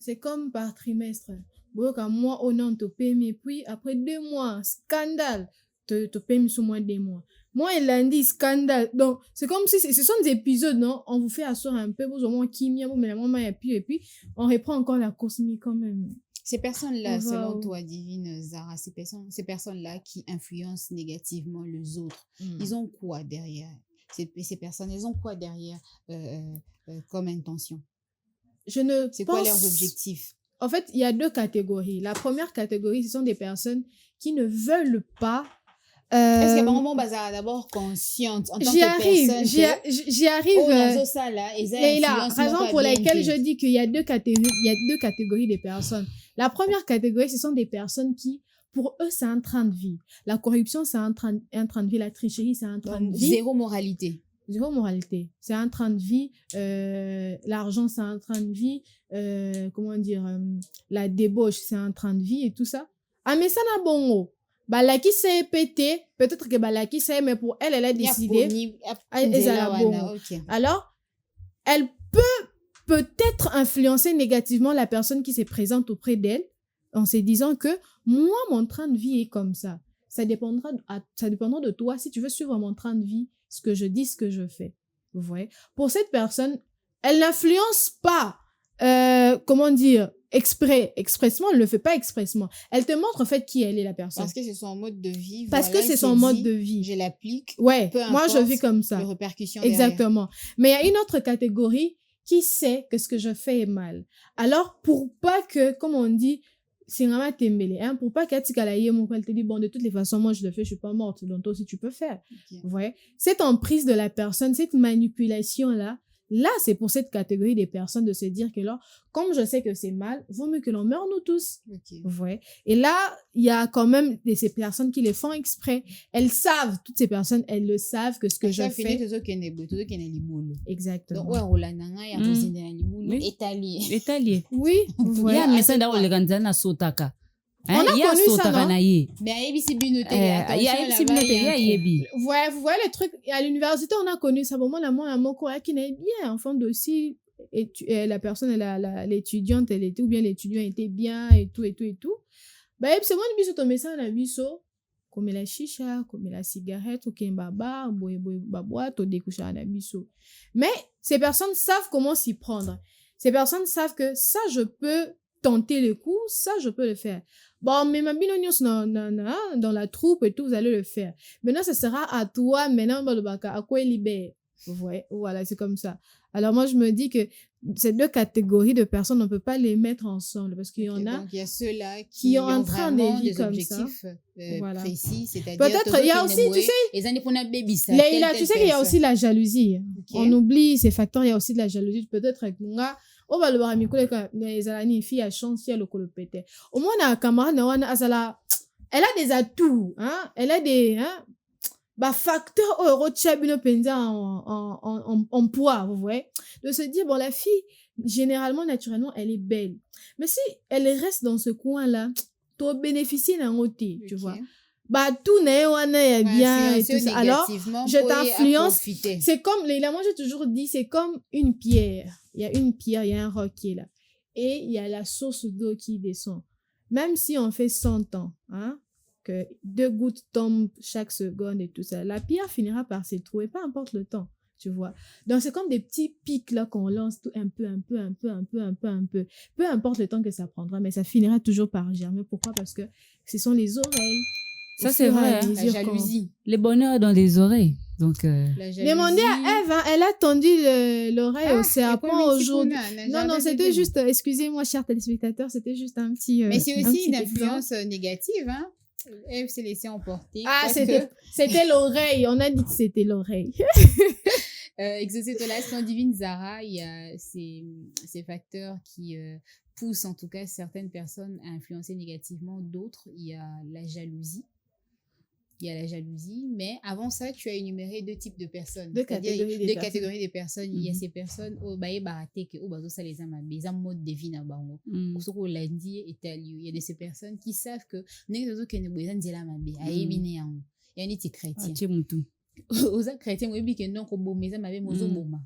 [SPEAKER 4] C'est comme par trimestre. Boyoka mois au non to paye, puis après 2 mois scandale te paye sous moins 2 mois. Moi, et lundi, scandale. Donc, c'est comme si ce sont des épisodes, non? On vous fait asseoir un peu, vous au moins kimia, vous mettez la main et puis, on reprend encore la course, mais quand même.
[SPEAKER 3] Ces personnes-là, selon toi, Divine Zara, ces personnes-là qui influencent négativement les autres, ils ont quoi derrière? Ces personnes, elles ont quoi derrière comme intention? C'est quoi leurs objectifs?
[SPEAKER 4] En fait, il y a 2 catégories. La première catégorie, ce sont des personnes qui ne veulent pas.
[SPEAKER 3] Est-ce qu'il y a vraiment d'abord consciente en tant que personne?
[SPEAKER 4] J'y arrive. Et la raison pour laquelle je dis qu'il y a 2 catégories de personnes. La première catégorie, ce sont des personnes qui, pour eux, c'est un train de vie. La corruption, c'est un train de vie. La tricherie, c'est un train de vie.
[SPEAKER 3] Zéro moralité.
[SPEAKER 4] C'est un train de vie. L'argent, c'est un train de vie. La débauche, c'est un train de vie et tout ça. Ah, mais ça n'a bon. Balaki s'est pété, peut-être que Balaki s'est, mais pour elle, elle a décidé. Alors, elle peut peut-être influencer négativement la personne qui se présente auprès d'elle en se disant que moi, mon train de vie est comme ça. Ça dépendra de toi si tu veux suivre mon train de vie, ce que je dis, ce que je fais. Vous voyez? Pour cette personne, elle n'influence pas, expressement, elle ne le fait pas expressement. Elle te montre en fait qui elle est, la personne.
[SPEAKER 3] Parce que c'est son mode de vie.
[SPEAKER 4] Parce que c'est son mode de vie.
[SPEAKER 3] Je l'applique.
[SPEAKER 4] Ouais, moi je vis comme ça.
[SPEAKER 3] Les répercussions
[SPEAKER 4] exactement. Derrière. Mais il y a une autre catégorie qui sait que ce que je fais est mal. Alors, pour pas que, comme on dit, c'est vraiment tembélé, hein, pour pas qu'elle te dit, bon, de toutes les façons, moi je le fais, je suis pas morte, donc toi aussi tu peux faire. Okay. Vous voyez? Cette emprise de la personne, cette manipulation-là, là, c'est pour cette catégorie des personnes de se dire que là, comme je sais que c'est mal, vaut mieux que l'on meure nous tous. Okay. Vous voyez? Et là, il y a quand même ces personnes qui les font exprès. Elles savent, toutes ces personnes, elles le savent que ce que je fais. Exactement.
[SPEAKER 3] Étalier.
[SPEAKER 4] Oui.
[SPEAKER 5] On a connu ça, non?
[SPEAKER 4] Vous voyez le truc, à l'université, on a connu ça. Moi, qui n'est bien. Enfin, aussi, la personne, l'étudiante, elle était, ou bien l'étudiant était bien, et tout. c'est moi biso to mesa na biso comme la chicha, comme la cigarette, ou kembaba, boîte, ou découcha na biso. Mais ces personnes savent comment s'y prendre. Ces personnes savent que ça, je peux tenter le coup, ça, je peux le faire. Bon, mais ma binonios dans la troupe et tout, vous allez le faire. Maintenant, ce sera à toi, maintenant, à quoi il libère. Vous voyez, voilà, c'est comme ça. Alors, moi, je me dis que ces deux catégories de personnes, on ne peut pas les mettre ensemble parce qu'il y en a.
[SPEAKER 3] Donc, il y a ceux-là qui ont vraiment des objectifs précis, c'est-à-dire.
[SPEAKER 4] Peut-être, il y a aussi, tu sais.
[SPEAKER 3] Les années pour un baby, ça.
[SPEAKER 4] Leïla, tu sais qu'il y a aussi la jalousie. Okay. On oublie ces facteurs, il y a aussi de la jalousie. Peut-être avec mon gars, on va le voir à mes collègues, les années, fille à chance, il y a le colopété. Au moins, on a un camarade, elle a des atouts, hein. Elle a des, hein. Facteur en poids, vous voyez, de se dire bon, la fille généralement naturellement elle est belle, mais si elle reste dans ce coin là, tu bénéficies d'un côté, tu vois, tout n'est bien et tout ça. Alors je t'influence, c'est comme Leïla, moi j'ai toujours dit, c'est comme une pierre, il y a une pierre, il y a un roc qui est là et il y a la source d'eau qui descend, même si on fait 100 ans, hein, que 2 gouttes tombent chaque seconde et tout ça, la pierre finira par s'étrouver, peu importe le temps, tu vois. Donc, c'est comme des petits pics là qu'on lance tout un peu. Peu importe le temps que ça prendra, mais ça finira toujours par germer. Pourquoi? Parce que ce sont les oreilles.
[SPEAKER 5] Ça, c'est vrai.
[SPEAKER 3] La jalousie.
[SPEAKER 5] Le bonheur dans les oreilles. Donc,
[SPEAKER 4] demandez à Eve, hein, elle a tendu l'oreille au serpent aujourd'hui. Non, c'était juste, excusez-moi, chers téléspectateurs, c'était juste un petit.
[SPEAKER 3] Mais c'est aussi une influence négative, hein. Elle s'est laissée emporter.
[SPEAKER 4] C'était l'oreille. On a dit que c'était l'oreille.
[SPEAKER 3] Exocétolation divine Zara, il y a ces facteurs qui poussent en tout cas certaines personnes à influencer négativement d'autres. Il y a la jalousie. Mais avant ça, tu as énuméré 2 types de personnes. Deux catégories de personnes. Il y a ces personnes les mode de vie na bango. Osoko lundi et il y a de ces personnes qui savent que il y a des chrétiens. Aux chrétiens moi bi que non ko bomeza mabe mozo boma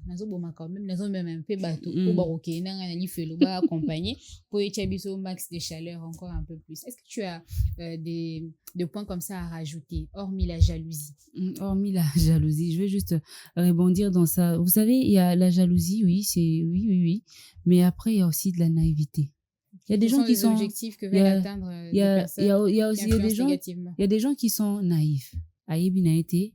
[SPEAKER 3] quand même nazo même un peu bateau pour baroquer na li felo ba accompagner pour échabiso max de chaleur encore un peu plus. Est-ce que tu as des points comme ça à rajouter hormis la jalousie?
[SPEAKER 5] Hormis la jalousie, je vais juste rebondir dans ça. Vous savez, il y a la jalousie, oui, mais après il y a aussi de la naïveté. Il y a des gens qui sont
[SPEAKER 3] objectifs que veulent atteindre des personnes. Il y a aussi
[SPEAKER 5] des gens qui sont naïfs. Ayebi naïveté.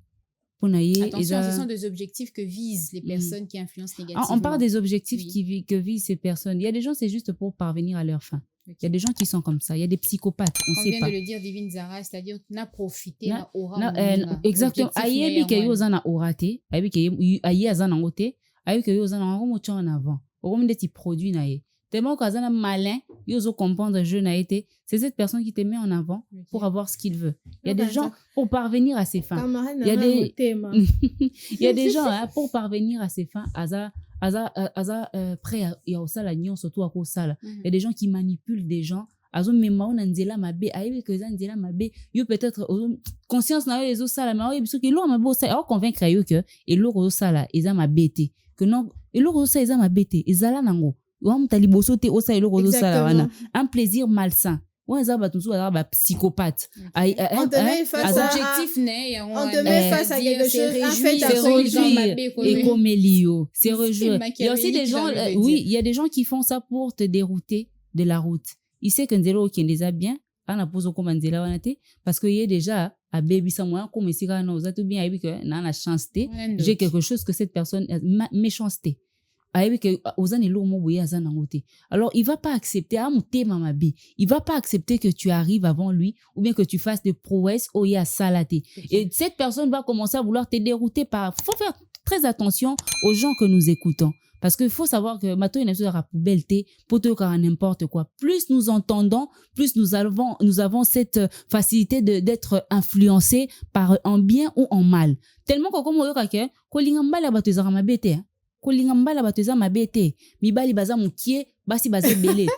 [SPEAKER 3] Attention, ce sont des objectifs que visent les personnes qui influencent négativement.
[SPEAKER 5] On parle des objectifs que visent ces personnes. Il y a des gens, c'est juste pour parvenir à leur fin. Okay. Il y a des gens qui sont comme ça. Il y a des psychopathes. On vient
[SPEAKER 3] de le dire, Divine Zara, c'est-à-dire n'a profité, n'a aura.
[SPEAKER 5] Exactement. Ayebi ke yo zana orate, ayebi ke ayi azana ngote, ayebi ke yo zana ngomo en avant. Orom de ti produit na ye. Tellement que azana malin, yo zo comprendre jeu na été. C'est cette personne qui te met en avant pour avoir ce qu'il veut. Il y a des gens pour parvenir à ses fins. Il y a des gens pour parvenir à ses fins. Prêt à ça la nion surtout à cause ça. Il y a des gens qui manipulent des gens. Azo mema on nzela mabe ayebi que za nzela mabe yo peut-être conscience na yo ezo sala mais biso ke lo mabo ça or convaincre yo que et lo ko sala eza mabete que non et lo ko sala eza mabete ezala nango un plaisir malsain. On est psychopathe.
[SPEAKER 4] On te met face à quelque chose, un fait à
[SPEAKER 5] c'est réjouir. Il y a aussi des gens, il y a des gens qui font ça pour te dérouter de la route. Il sait que Nzelo qui est déjà bien, on a posé comme Nzela wanate, parce qu'il y a déjà à baby ça moi comme si quand on a tout bien avec na la chancité, j'ai quelque chose que cette personne méchanceté. Alors il va pas accepter il va pas accepter que tu arrives avant lui ou bien que tu fasses des prouesses au ya salaté et cette personne va commencer à vouloir te dérouter faut faire très attention aux gens que nous écoutons parce que faut savoir que mato il n'est pas belleté pour te faire n'importe quoi. Plus nous entendons, plus nous avons cette facilité d'être influencés par en bien ou en mal, tellement que comme on dit ko lingamba la bato ezama bete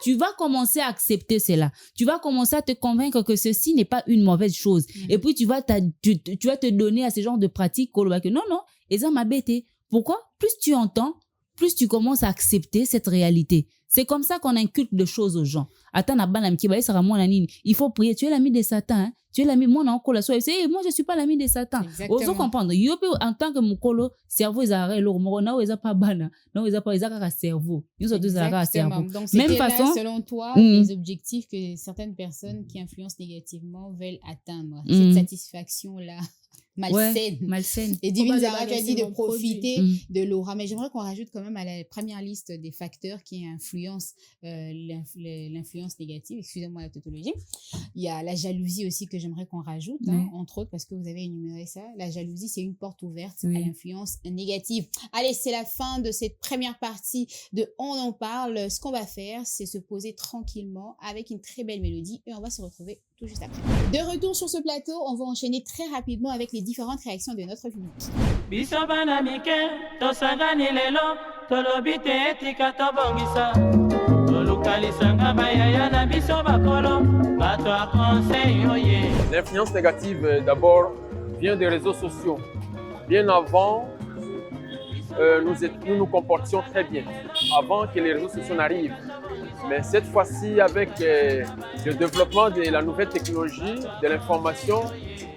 [SPEAKER 5] tu vas commencer à accepter cela. Tu vas commencer à te convaincre que ceci n'est pas une mauvaise chose. Et puis tu vas te donner à ce genre de pratiques. Non, eza mabete. Pourquoi? Plus tu entends, plus tu commences à accepter cette réalité. C'est comme ça qu'on inculque des choses aux gens. Attends, il faut prier. Tu es l'ami de Satan. Hein? Tu es l'ami. Moi, je ne suis pas l'ami de Satan. Osons comprendre. En tant que mon cerveau, il a pas bana. Non, il a pas cerveau.
[SPEAKER 3] Donc, même façon, selon toi, les objectifs que certaines personnes qui influencent négativement veulent atteindre. Cette satisfaction-là. Malsaine. Et Divine Zara, tu as dit de profiter de l'aura. Mais j'aimerais qu'on rajoute quand même à la première liste des facteurs qui influencent l'influence négative. Excusez-moi la tautologie. Il y a la jalousie aussi que j'aimerais qu'on rajoute, entre autres, parce que vous avez énuméré ça. La jalousie, c'est une porte ouverte à l'influence négative. Allez, c'est la fin de cette première partie de On en parle. Ce qu'on va faire, c'est se poser tranquillement avec une très belle mélodie et on va se retrouver tout juste après. De retour sur ce plateau, on va enchaîner très rapidement avec les différentes réactions de notre public.
[SPEAKER 7] L'influence négative, d'abord, vient des réseaux sociaux. Bien avant, nous nous comportions très bien, avant que les réseaux sociaux n'arrivent. Mais cette fois-ci, avec le développement de la nouvelle technologie, de l'information,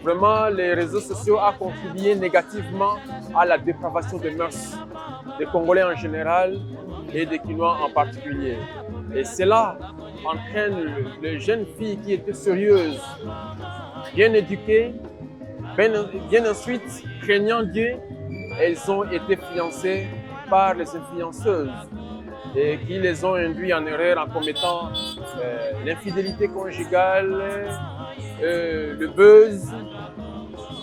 [SPEAKER 7] vraiment les réseaux sociaux ont contribué négativement à la dépravation des mœurs des Congolais en général et des Kinois en particulier. Et cela entraîne les jeunes filles qui étaient sérieuses, bien éduquées, bien ensuite craignant Dieu, elles ont été fiancées par les influenceuses et qui les ont induits en erreur en commettant l'infidélité conjugale, le buzz.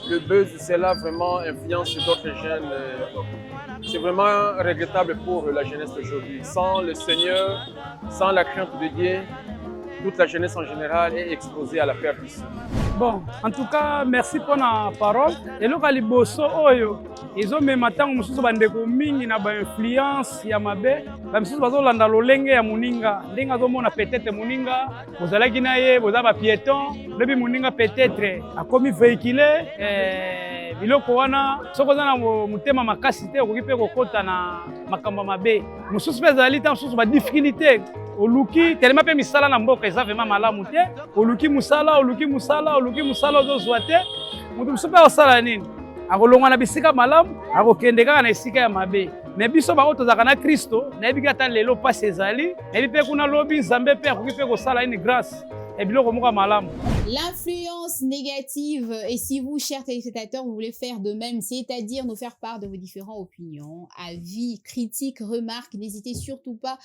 [SPEAKER 7] Le buzz, cela vraiment influence d'autres jeunes. C'est vraiment regrettable pour la jeunesse d'aujourd'hui. Sans le Seigneur, sans la crainte de Dieu, toute la jeunesse en général est exposée à la perdition.
[SPEAKER 8] Bon, en tout cas, merci pour la parole. Et le Kaliboso Oyo, ils ont même temps mususu bandeko mingi na ba influence ya mabe, ba mususu bazolanda lolenge ya muninga. Ndenga zomona peut-être muninga, bozalaki na ye, boza ba piéton, lebi muninga peut-être akomi véhiculé biloko wana soko za na mutema makasi te okoki pe kokota na makambo mabe. Mususu pe zali ta mususu ba difficulté oluki telema pe misala na mboka eza vraiment malamu te oluki musala ozozwa te mutu mususu pe osala nini akolongwa na bisika malamu akokende kaka na esika ya mabe me biso bango tozalaka na Kristo nayebi kaka ata lelo pasi ezali nayebi mpe kuna lobi nzambe mpe akoki mpe kosala une grâce ebiloko moko malamu.
[SPEAKER 3] L'influence négative, et si vous, chers téléspectateurs, vous voulez faire de même, c'est-à-dire nous faire part de vos différentes opinions, avis, critiques, remarques, n'hésitez surtout pas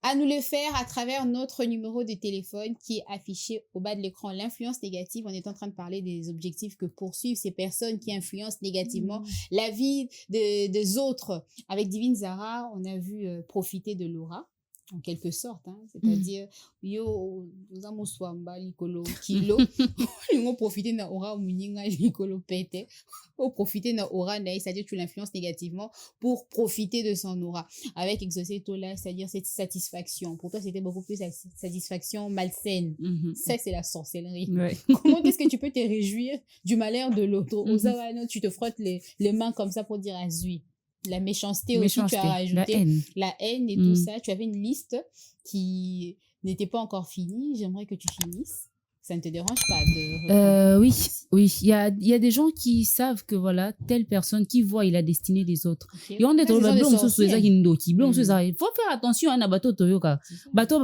[SPEAKER 3] à nous le faire à travers notre numéro de téléphone qui est affiché au bas de l'écran. L'influence négative, on est en train de parler des objectifs que poursuivent ces personnes qui influencent négativement la vie des autres. Avec Divine Zara, on a vu profiter de l'aura. En quelque sorte, hein, c'est-à-dire yo nous swamba likolo kilo on profiter na aura muninga likolo pete ou profiter na aura na c'est-à-dire tu l'influences négativement pour profiter de son aura avec exaucer là c'est-à-dire cette satisfaction pour toi c'était beaucoup plus la satisfaction malsaine ça c'est la sorcellerie comment est-ce que tu peux te réjouir du malheur de l'autre tu te frottes les mains comme ça pour dire azui. La méchanceté aussi, tu as rajouté la haine et tout ça. Tu avais une liste qui n'était pas encore finie. J'aimerais que tu finisses. Ça ne te dérange pas de...
[SPEAKER 5] Oui. Il y a des gens qui savent que voilà, telle personne qui voit la destinée des autres. Okay. Il faut faire attention à bateau Toyoka. Bateau on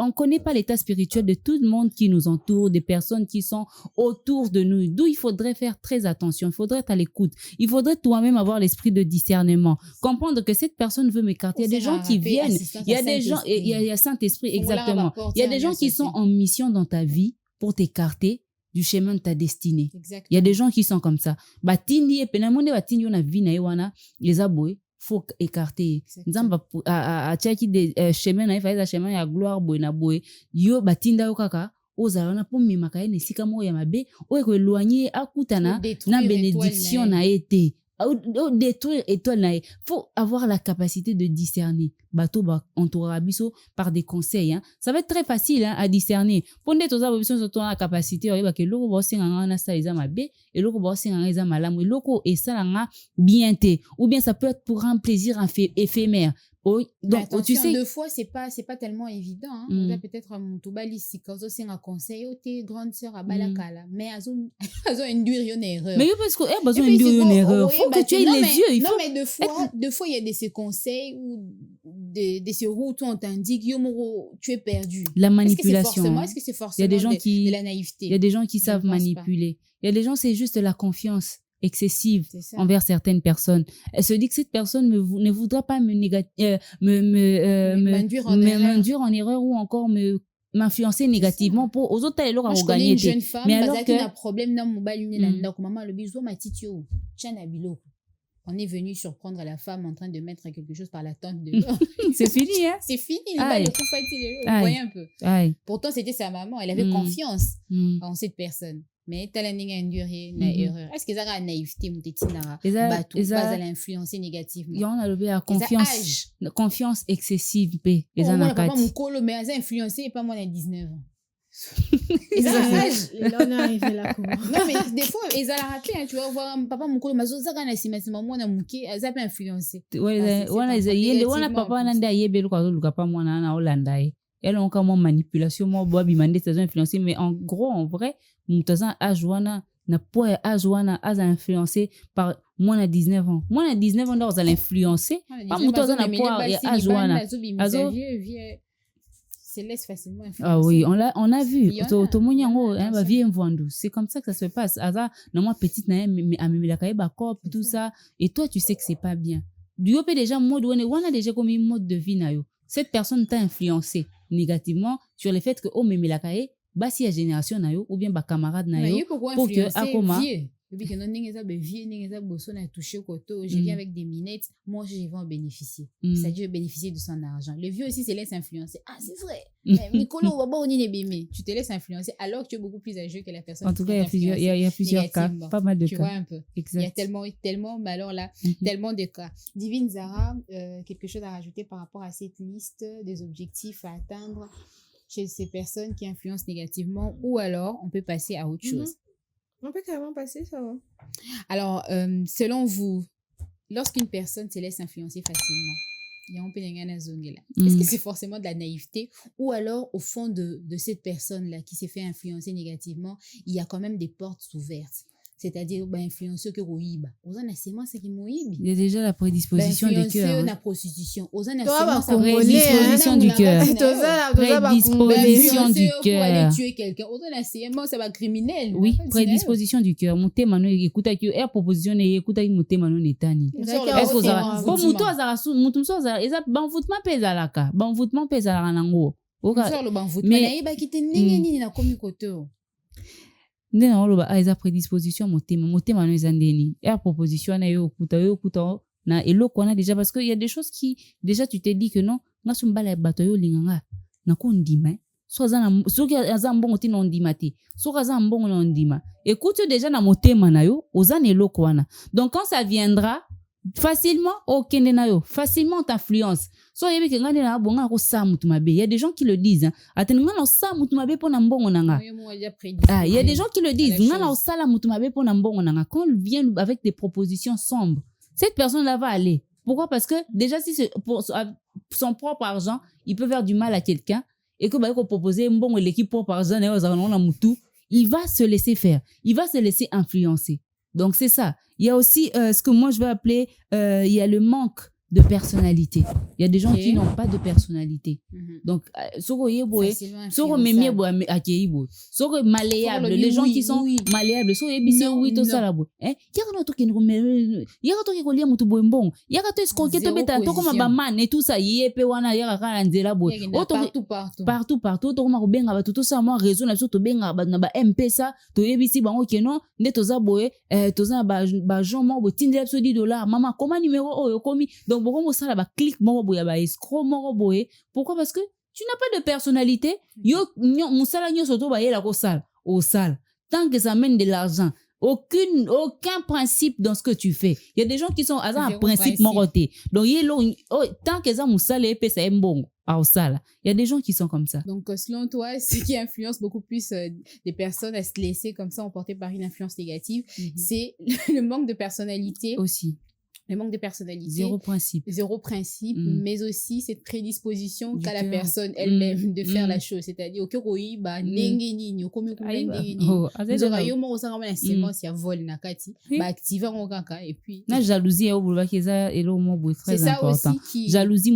[SPEAKER 5] ne connaît pas l'état spirituel de tout le monde qui nous entoure, des personnes qui sont autour de nous. D'où il faudrait faire très attention. Il faudrait être à l'écoute. Il faudrait toi-même avoir l'esprit de discernement. Comprendre que cette personne veut m'écarter. Il y a des gens qui viennent. Il y a des gens, il y a Saint-Esprit, exactement. Il y a des gens qui sont en mission dans ta vie pour t'écarter du chemin de ta destinée. Exactement. Il y a des gens qui sont comme ça. Batindi et penamonde batindi on a vu na ewana les aboy faut écarter. Nzamba a tchaki de chemin na fa chemin ya gloire boy na boy yo batinda yo kaka ozala na po mimaka ene sika mo ya mabe o ko éloigner akutana na bénédiction na été détruire étoile. Faut avoir la capacité de discerner. Bateau entourera biso par des conseils. Hein. Ça va être très facile hein, à discerner. Pour nous, tous avons la capacité que l'oko bosse ngana sa eza mabe et l'oko bosse ngana eza malamu. L'oko et ça nga bien té. Ou bien ça peut être pour un plaisir éphémère. Oh, donc
[SPEAKER 3] attention,
[SPEAKER 5] tu sais,
[SPEAKER 3] deux fois c'est pas tellement évident. Hein. On a peut-être un toubali si quand c'est un conseil ou tes grande sœur à balakala, mais elles ont induire une erreur.
[SPEAKER 5] Mais parce que besoin d'induire une erreur. Faut que tu aies les yeux.
[SPEAKER 3] Non mais deux fois il y a de ces conseils ou de ces routes où on t'indique tu es perdu.
[SPEAKER 5] La manipulation.
[SPEAKER 3] Est-ce que c'est forcément de la naïveté?
[SPEAKER 5] Il y a des gens qui savent manipuler. Il y a des gens c'est juste la confiance excessive envers certaines personnes. Elle se dit que cette personne ne voudra pas m'induire en erreur ou encore m'influencer négativement pour aux autres alors
[SPEAKER 3] je connais une jeune femme mais alors que un problème dans mon maman le bisou matitio chana bilo. On est venu surprendre la femme en train de mettre quelque chose par la tente de l'eau.
[SPEAKER 5] C'est fini, hein?
[SPEAKER 3] C'est fini. Le coup fatigué, vous voyez un peu.
[SPEAKER 5] Aïe.
[SPEAKER 3] Pourtant, c'était sa maman. Elle avait confiance en cette personne. Mais elle a une erreur. Est-ce que ça a une naïveté, mon petit nara? Ça l'a influencé négativement.
[SPEAKER 5] Il y en a le confiance excessive.
[SPEAKER 3] Papa mon colo, mais elle a influencé et pas moi, elle a 19 ans.
[SPEAKER 4] Et ça on est arrivé là comment?
[SPEAKER 3] Non mais des fois ils ont raté hein, tu vois voir papa mon colo mazo ça kana si maman na muke ça peut influencer
[SPEAKER 5] wana papa nanda yebe lo kwazo luka pa mwana na Holanda elle on comme manipulation mo bo bimande ça influencer mais en gros en vrai mutaza ajwana na poa ajwana a influencé par moi à 19 ans moi à 19 ans dans ça l'influencer pas mutaza na poa ajwana azo
[SPEAKER 3] laisse facilement influencer.
[SPEAKER 5] Ah oui, on a vu. C'est comme ça que ça se passe. Moi petite tout ça et toi tu sais que c'est pas bien. Du coup déjà mode on a déjà comme une mode de vie na yo. Cette personne t'a influencé négativement sur le fait que oh mais la caille bah si la génération na yo ou bien ba camarade na yo
[SPEAKER 3] pour que akoma et puis que non n'engeza be vie n'engeza bosso na toucher koto je viens avec des minettes moi je vais en bénéficier ça dit bénéficier de son argent le vieux aussi se laisse influencer c'est vrai mais Mikolo baba on est bébé tu te laisses influencer alors que tu es beaucoup plus âgé que la personne
[SPEAKER 5] en tout cas il y a plusieurs cas pas mal de cas
[SPEAKER 3] tu vois un peu exact. Il y a tellement mais alors là tellement de cas. Divine Zara quelque chose à rajouter par rapport à cette liste des objectifs à atteindre chez ces personnes qui influencent négativement ou alors on peut passer à autre chose.
[SPEAKER 4] On peut carrément passer, ça va.
[SPEAKER 3] Alors, selon vous, lorsqu'une personne se laisse influencer facilement, est-ce que c'est forcément de la naïveté ou alors au fond de cette personne-là qui s'est fait influencer négativement, il y a quand même des portes ouvertes? C'est-à-dire influencer que rohiba ozana sema ça qui mohibi
[SPEAKER 5] il y a déjà la prédisposition du cœur
[SPEAKER 3] la prostitution ozana
[SPEAKER 5] sema prédisposition du cœur prédisposition du cœur
[SPEAKER 3] aller tuer quelqu'un ozana sema ça va criminel
[SPEAKER 5] oui prédisposition du cœur motema no écoute que air proposition et écoute motema no netani est-ce que ça pour muto azara mutu so azara eza banvoutement pezalaka nango
[SPEAKER 3] mais ba kitenenge nini na komi koto
[SPEAKER 5] ndena oloba eza prédisposition motema no eza ndeni et proposition na yo kuta na eloko na déjà parce que il y a des choses qui déjà tu te dis que non ngaso mbala bato yo linganga na ko ndima so ki aza mbongo ti na ndima te so aza mbongo na ndima écoute déjà na motema na yo oza na eloko wana donc quand ça viendra facilement okende na yo facilement t'influence so yebi ke ngani na bonga ko sa mutu mabe il y a des gens qui le disent atenga na sa mutu mabe pona mbongo nanga il y a des gens qui le disent ngana osala mutu mabe pona mbongo nanga quand il vient avec des propositions sombres cette personne là va aller pourquoi parce que déjà si c'est pour son propre argent il peut faire du mal à quelqu'un et que ba ko proposer mbongo l'équipe pour argent na mutu il va se laisser faire il va se laisser influencer. Donc, c'est ça. Il y a aussi ce que moi, je vais appeler, il y a le manque de personnalité. Il y a des gens qui n'ont pas de personnalité. Donc, malléable, les gens qui sont malléables, tout ça là. Partout, donc beaucoup ça là clic moko boya ba escroc moko boye pourquoi parce que tu n'as pas de personnalité yo musala nyo soto ba yela ko sala au sale tant que ça mène de l'argent Aucun principe dans ce que tu fais. Il y a des gens qui sont à un principe moroté. Donc, tant qu'ils ont ça, les épées, c'est bon. Il y a des gens qui sont comme ça.
[SPEAKER 3] Donc, selon toi, ce qui influence beaucoup plus des personnes à se laisser comme ça emporter par une influence négative, c'est le manque de personnalité.
[SPEAKER 5] Aussi.
[SPEAKER 3] Le manque de personnalité.
[SPEAKER 5] Zéro principe,
[SPEAKER 3] mais aussi cette prédisposition qu'a la personne elle-même de faire la chose. C'est-à-dire, au Kyokoï, et puis.
[SPEAKER 5] La jalousie est très important. Jalousie,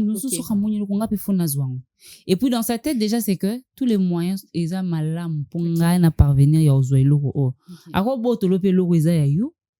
[SPEAKER 5] et puis, dans sa tête, déjà, c'est que tous les moyens, ils ont mal pour parvenir à jouer l'euro. Alors,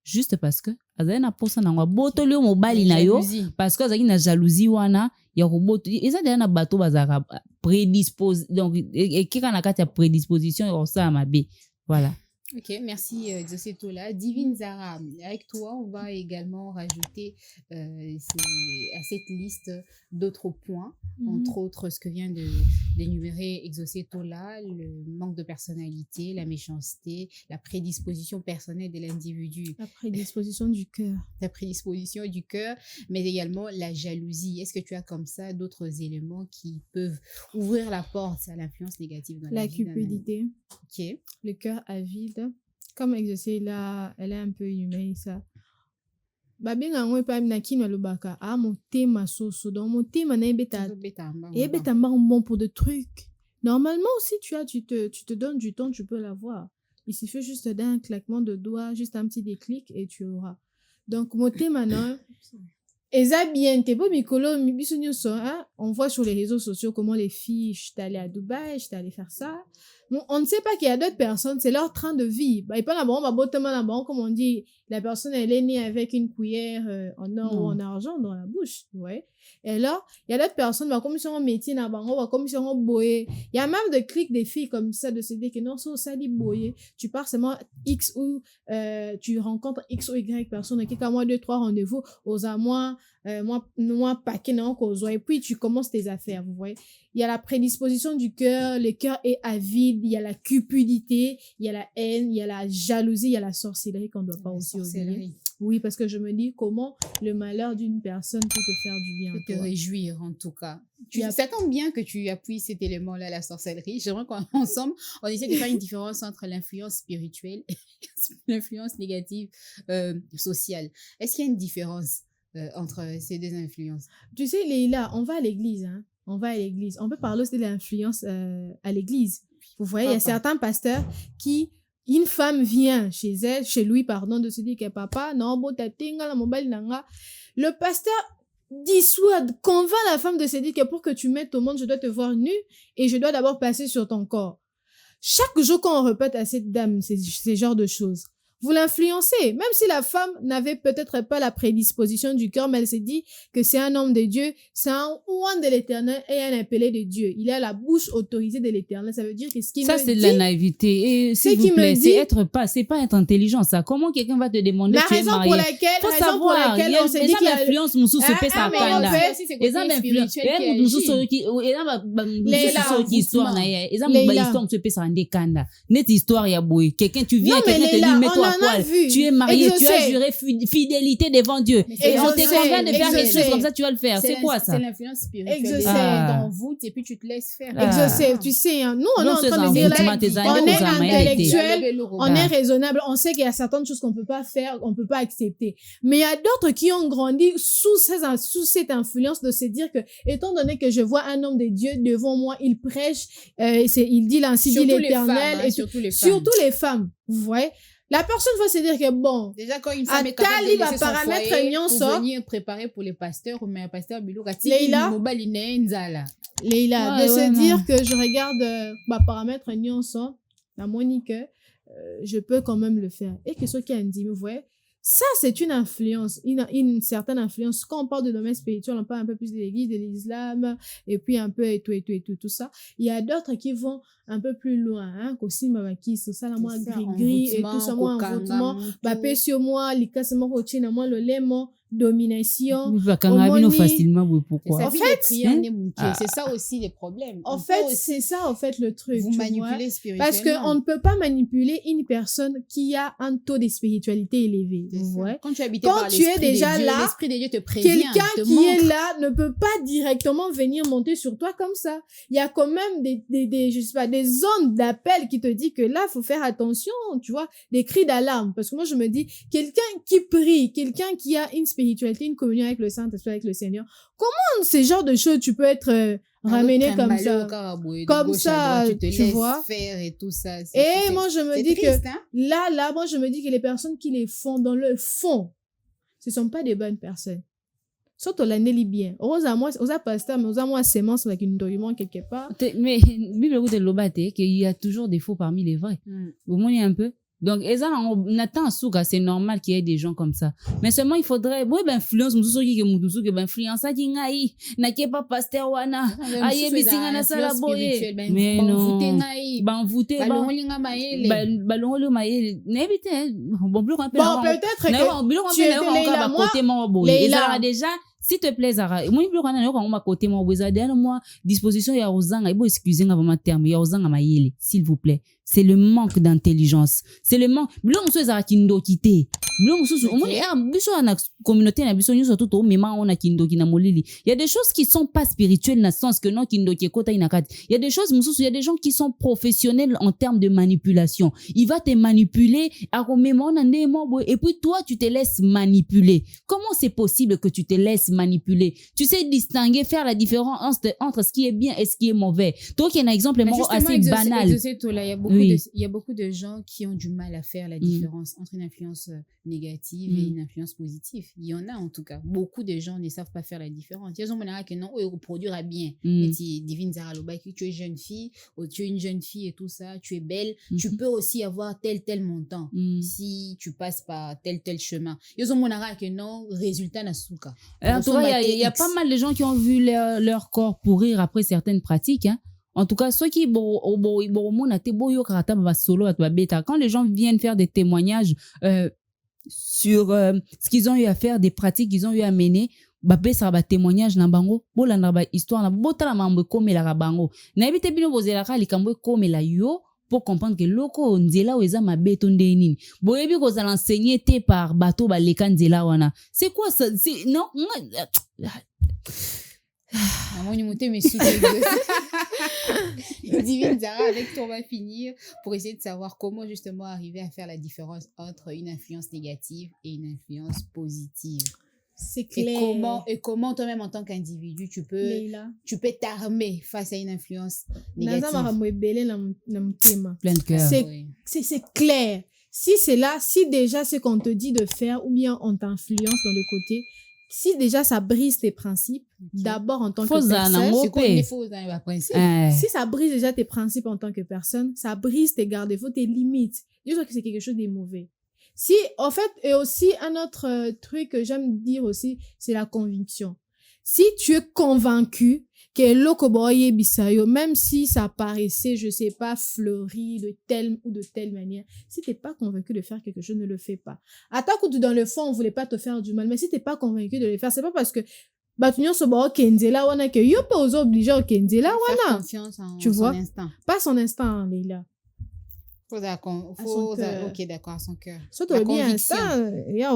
[SPEAKER 5] juste parce que azali na posa na botoli mobali na yo parce que azali na jalousie wana ya roboto eza na bato bazaka prédispose donc ekika na kati ya prédisposition ya ça mabe voilà.
[SPEAKER 3] Ok, merci Exaucé Tola. Divine Zara, avec toi, on va également rajouter à cette liste d'autres points, entre autres ce que vient d'énumérer Exaucé Tola, le manque de personnalité, la méchanceté, la prédisposition personnelle de l'individu.
[SPEAKER 4] La prédisposition du cœur.
[SPEAKER 3] La prédisposition du cœur, mais également la jalousie. Est-ce que tu as comme ça d'autres éléments qui peuvent ouvrir la porte à l'influence négative dans la vie?
[SPEAKER 4] La cupidité.
[SPEAKER 3] Ok.
[SPEAKER 4] Le cœur avide. Comme Exaucé là, elle est un peu humaine ça. Babinga ngwe pa na kinwa lobaka a mon thème soso dans mon thème na ebeta bon pour des trucs. Normalement aussi tu te donnes du temps, tu peux l'avoir. Il suffit juste d'un claquement de doigts, juste un petit déclic et tu auras. Donc mon thème maintenant Eza bien te bo mikolo mibiso nyonso hein, on voit sur les réseaux sociaux comment les filles je suis allée à Dubaï, je suis allée faire ça. Bon, on ne sait pas qu'il y a d'autres personnes, c'est leur train de vie. Bah, et pas comme on dit, la personne, elle est née avec une cuillère en or ou en argent dans la bouche, ouais. Et là, il y a d'autres personnes, bah, comme ils sont en métier, comme ils sont en boye. Il y a même des clics des filles comme ça, de se dire que non, ça dit boye. Tu pars seulement X ou, tu rencontres X ou Y personnes, qui a moins 2-3 rendez-vous, aux à moins paquet, non, et puis tu commences tes affaires, vous voyez. Il y a la prédisposition du cœur, le cœur est avide, il y a la cupidité, il y a la haine, il y a la jalousie, il y a la sorcellerie qu'on ne doit pas aussi oublier. Oui, parce que je me dis comment le malheur d'une personne peut te faire du bien.
[SPEAKER 3] Peut te réjouir en tout cas. Ça tombe bien que tu appuies cet élément-là, la sorcellerie. J'aimerais qu'ensemble, on essaie de faire une différence entre l'influence spirituelle et l'influence négative sociale. Est-ce qu'il y a une différence entre ces deux influences?
[SPEAKER 4] Tu sais, Leïla, on va à l'église, hein. On va à l'église. On peut parler aussi de l'influence à l'église. Vous voyez, il y a certains pasteurs qui, une femme vient chez lui, de se dire que papa, non, le pasteur dissuade, convainc la femme de se dire que pour que tu mettes au monde, je dois te voir nue et je dois d'abord passer sur ton corps. Chaque jour quand on répète à cette dame ces genres de choses, vous l'influencez, même si la femme n'avait peut-être pas la prédisposition du cœur, mais elle s'est dit que c'est un homme de Dieu, c'est un oint de l'Éternel et un appelé de Dieu. Il a la bouche autorisée de l'Éternel. Ça veut dire que ce qu'il me dit...
[SPEAKER 5] Ça, c'est de la naïveté. Et s'il vous plaît, c'est pas être intelligent, ça. Comment quelqu'un va te demander
[SPEAKER 4] tu es marié? Faut savoir,
[SPEAKER 5] on s'est dit qu'il y a l'influence moussou se passe à Kanda. Les gens d'influence, moussou qui histoire na ye. Les gens histoire se passe à Kanda. Net histoire ya boy. Quelqu'un tu viens, quelqu'un te dit mets-toi. Tu es marié, tu as juré fidélité devant Dieu. Et on te convainc de faire quelque chose comme ça, tu vas le faire. C'est quoi ça?
[SPEAKER 3] C'est l'influence spirituelle dans vous et puis tu te laisses faire.
[SPEAKER 4] Exaucé, tu sais, nous on est en train de dire là, on est intellectuel, on est raisonnable, on sait qu'il y a certaines choses qu'on peut pas faire, on peut pas accepter. Mais il y a d'autres qui ont grandi sous cette influence de se dire que, étant donné que je vois un homme de Dieu devant moi, il prêche, il dit ainsi dit l'Éternel, et surtout les femmes, vous voyez. La personne va se dire que bon,
[SPEAKER 3] déjà quand une femme est capable de laisser son foyer pour venir préparer pour les pasteurs, mais un pasteur bilou
[SPEAKER 4] Leïla, de se dire que je regarde paramètre nyonso, la monique, je peux quand même le faire. Et que ce qui a dit, vous voyez, ça c'est une influence, une certaine influence. Quand on parle de domaine spirituel, on parle un peu plus de l'église, de l'islam, et puis un peu et tout ça. Il y a d'autres qui vont un peu plus loin, hein, qu'aussi mabaki, ça la moi gris et tout ça, moi envoûtement, bapé sur moi, likassement routine, moi le lemon, domination.
[SPEAKER 5] Facilement, pourquoi?
[SPEAKER 3] En fait, c'est ça aussi les problèmes.
[SPEAKER 4] En fait, c'est ça en fait le truc.
[SPEAKER 3] Vous manipulez spirituellement.
[SPEAKER 4] Parce qu'on ne peut pas manipuler une personne qui a un taux de spiritualité élevé.
[SPEAKER 3] Quand tu es habité par l'esprit de Dieu, l'esprit de Dieu te prévient.
[SPEAKER 4] Quelqu'un qui est là ne peut pas directement venir monter sur toi comme ça. Il y a quand même je sais pas, des zones d'appel qui te dit que là, faut faire attention, tu vois, des cris d'alarme. Parce que moi, je me dis, quelqu'un qui prie, quelqu'un qui a une spiritualité, une communion avec le Saint-Esprit, avec le Seigneur, comment ces genres de choses tu peux être ramené comme ça, comme ça, tu vois.
[SPEAKER 3] Faire et tout ça.
[SPEAKER 4] Et moi, je me dis que là, moi, je me dis que les personnes qui les font dans le fond, ce sont pas des bonnes personnes. Surtout l'année bien. Heureusement, aux pasteurs, mais aux moi sémence avec une document quelque part.
[SPEAKER 5] Mais Bible de l'obate qu'il y a toujours des faux parmi les vrais. Vous voyez un peu. Donc, on attend souka, c'est normal qu'il y ait des gens comme ça. Mais seulement, il faudrait, influence, influence, n'a pas pasteur wana, aïe, bisinga na sala boye. Mais non, voûter,
[SPEAKER 4] peut-être que
[SPEAKER 5] déjà, s'il te plaît, Zara, moi, moi, disposition, ya ozanga, excusez moi terme, ya ozanga maïle, s'il vous plaît. C'est le manque d'intelligence. C'est le manque. Il y a des choses qui sont pas spirituelles dans le sens que non, il y a des choses, il y a des gens qui sont professionnels en termes de manipulation. Il va te manipuler, et puis toi, tu te laisses manipuler. Comment c'est possible que tu te laisses manipuler? Tu sais distinguer, faire la différence entre ce qui est bien et ce qui est mauvais. Toi, il y a un exemple assez banal.
[SPEAKER 3] Il y a beaucoup de gens qui ont du mal à faire la différence entre une influence négative et une influence positive. Il y en a en tout cas. Beaucoup de gens ne savent pas faire la différence. Ils ont que non, ils reproduira bien. Et Divine Zara Lobaki, tu es jeune fille, tu es une jeune fille et tout ça, tu es belle. Tu peux aussi avoir tel montant si tu passes par tel chemin. Ils ont que non, résultat n'a souka.
[SPEAKER 5] En tout cas, il y a pas mal de gens qui ont vu leur corps pourrir après certaines pratiques, hein. En tout cas, ceux qui quand les gens viennent faire des témoignages sur ce qu'ils ont eu à faire, des pratiques qu'ils ont eu à mener, ça va témoignage na bango, bolanda ba histoire na botala mambo komela ka bango. Na ebite bino bozela ka likambo komela yo pour comprendre que loko nzela weza mabeto ndenini. Boyebi ko za l'enseigner te par bateau ba leka nzela wana. C'est quoi ça? C'est non.
[SPEAKER 3] Divine Zara, avec toi on va finir pour essayer de savoir comment justement arriver à faire la différence entre une influence négative et une influence positive.
[SPEAKER 4] C'est clair.
[SPEAKER 3] Et comment toi-même en tant qu'individu tu peux t'armer face à une influence négative.
[SPEAKER 5] Plein de cœur.
[SPEAKER 4] C'est clair. Si c'est là, si déjà ce qu'on te dit de faire ou bien on t'influence dans le côté, si déjà ça brise tes principes, d'abord en tant que personne, si ça brise déjà tes principes en tant que personne, ça brise tes garde-fous, tes limites. Dis-toi que c'est quelque chose de mauvais. Si, en fait, et aussi un autre truc que j'aime dire aussi, c'est la conviction. Si tu es convaincu que l'okoboye bisayo, même si ça paraissait, je sais pas, fleuri de telle ou de telle manière, si t'es pas convaincu de faire quelque chose, ne le fais pas. Attends que dans le fond, on voulait pas te faire du mal, mais si t'es pas convaincu de le faire, c'est pas parce que Batunyo sobo kenzela wana que yo pas aux obligés au kenzela wana. Tu vois? Pas son instinct, Leila.
[SPEAKER 3] Ok, d'accord, à son cœur.
[SPEAKER 4] Surtout bien ça, il y a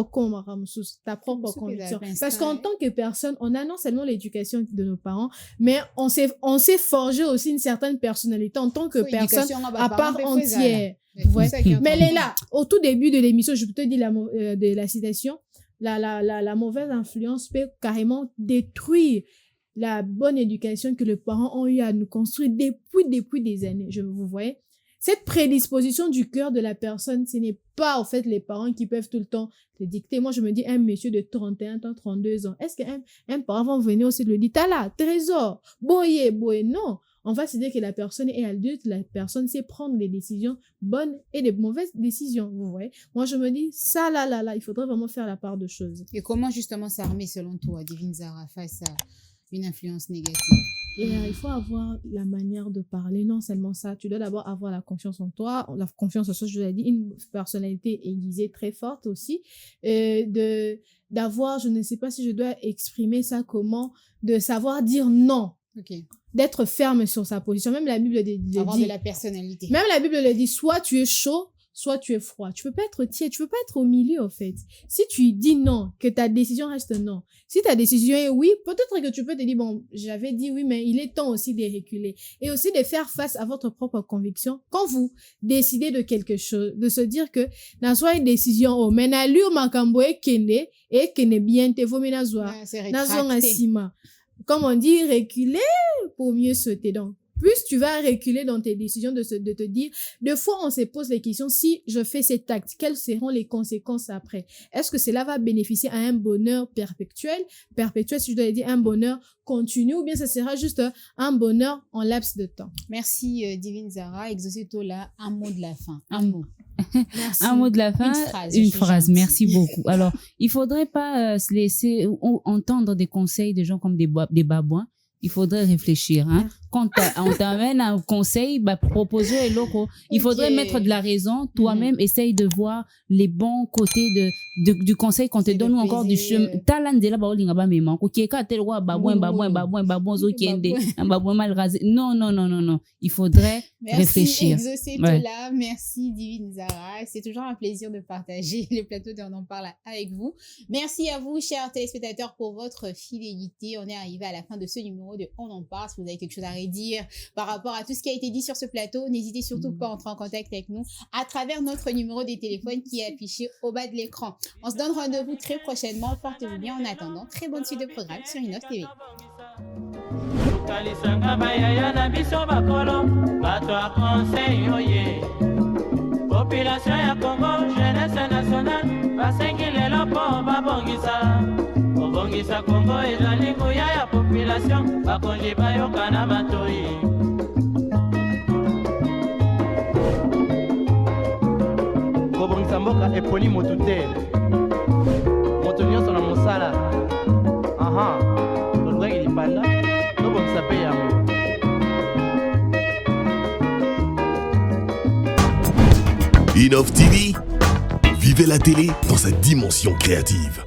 [SPEAKER 4] ta propre conviction. Parce qu'en tant que personne, on a non seulement l'éducation de nos parents, mais on s'est forgé aussi une certaine personnalité en tant que personne à part entière. Ouais. Mais Leila, au tout début de l'émission, je peux te dire de la citation, la mauvaise influence peut carrément détruire la bonne éducation que les parents ont eu à nous construire depuis des années. Vous voyez? Cette prédisposition du cœur de la personne, ce n'est pas en fait les parents qui peuvent tout le temps te dicter. Moi, je me dis, un monsieur de 31 ans, 32 ans, est-ce qu'un parent va venir aussi le dire, t'as là, trésor, boye, non. On va se dire que la personne est adulte, la personne sait prendre des décisions bonnes et des mauvaises décisions, vous voyez. Moi, je me dis, ça là, il faudrait vraiment faire la part de choses.
[SPEAKER 3] Et comment justement s'armer selon toi, Divine Zara, face à une influence négative?
[SPEAKER 4] Et il faut avoir la manière de parler, non seulement ça, tu dois d'abord avoir la confiance en toi, la confiance en soi, je l'ai dit, une personnalité aiguisée très forte aussi, d'avoir, je ne sais pas si je dois exprimer ça comment, de savoir dire non. D'être ferme sur sa position. Même la Bible le dit.
[SPEAKER 3] Avoir de la personnalité.
[SPEAKER 4] Même la Bible le dit, soit tu es chaud, soit tu es froid. Tu peux pas être tiède, tu peux pas être au milieu, en fait. Si tu dis non, que ta décision reste non. Si ta décision est oui, peut-être que tu peux te dire, bon, j'avais dit oui, mais il est temps aussi de reculer. Et aussi de faire face à votre propre conviction. Quand vous décidez de quelque chose, de se dire que, dans soit une décision, oh, mais na lui, makambo e kene bien te vomi na zoa. Comme on dit, reculer pour mieux sauter. Donc, plus tu vas reculer dans tes décisions de te dire, deux fois on se pose les questions, si je fais cet acte, quelles seront les conséquences après? Est-ce que cela va bénéficier à un bonheur perpétuel, si je dois dire un bonheur continu, ou bien ça sera juste un bonheur en laps de temps?
[SPEAKER 3] Merci Divine Zara. Exaucé là, un mot de la fin. Un mot.
[SPEAKER 5] Merci. Un mot de la fin, une phrase. Merci beaucoup. Alors, il faudrait pas se laisser entendre des conseils de gens comme des babouins. Il faudrait réfléchir. Hein. Quand on t'amène un conseil, proposer loco. Il faudrait mettre de la raison. Toi-même, essaye de voir les bons côtés du conseil qu'on te donne ou encore du chemin. Non. Il faudrait réfléchir.
[SPEAKER 3] Merci Exaucé-Tola, merci Divine Zara. C'est toujours un plaisir de partager le plateau de On en parle avec vous. Merci à vous, chers téléspectateurs, pour votre fidélité. On est arrivé à la fin de ce numéro de On en parle. Si vous avez quelque chose à redire par rapport à tout ce qui a été dit sur ce plateau, n'hésitez surtout pas à entrer en contact avec nous à travers notre numéro de téléphone qui est affiché au bas de l'écran. On se donne rendez-vous très prochainement. Portez-vous bien en attendant. Très bonne suite de programme sur Innov TV.
[SPEAKER 1] Population ya Congo, jeunesse nationale, basengilelo po babongisa. Bongisa Congo ezali nguya ya population, bakonzi bayoka na matoi.
[SPEAKER 2] Kobongisa mboka eponi motu te. Moto nyonso na mosala. Aha, tolukaki libanda, tobongisa pe yango.
[SPEAKER 9] Innov TV, vivez la télé dans sa dimension créative.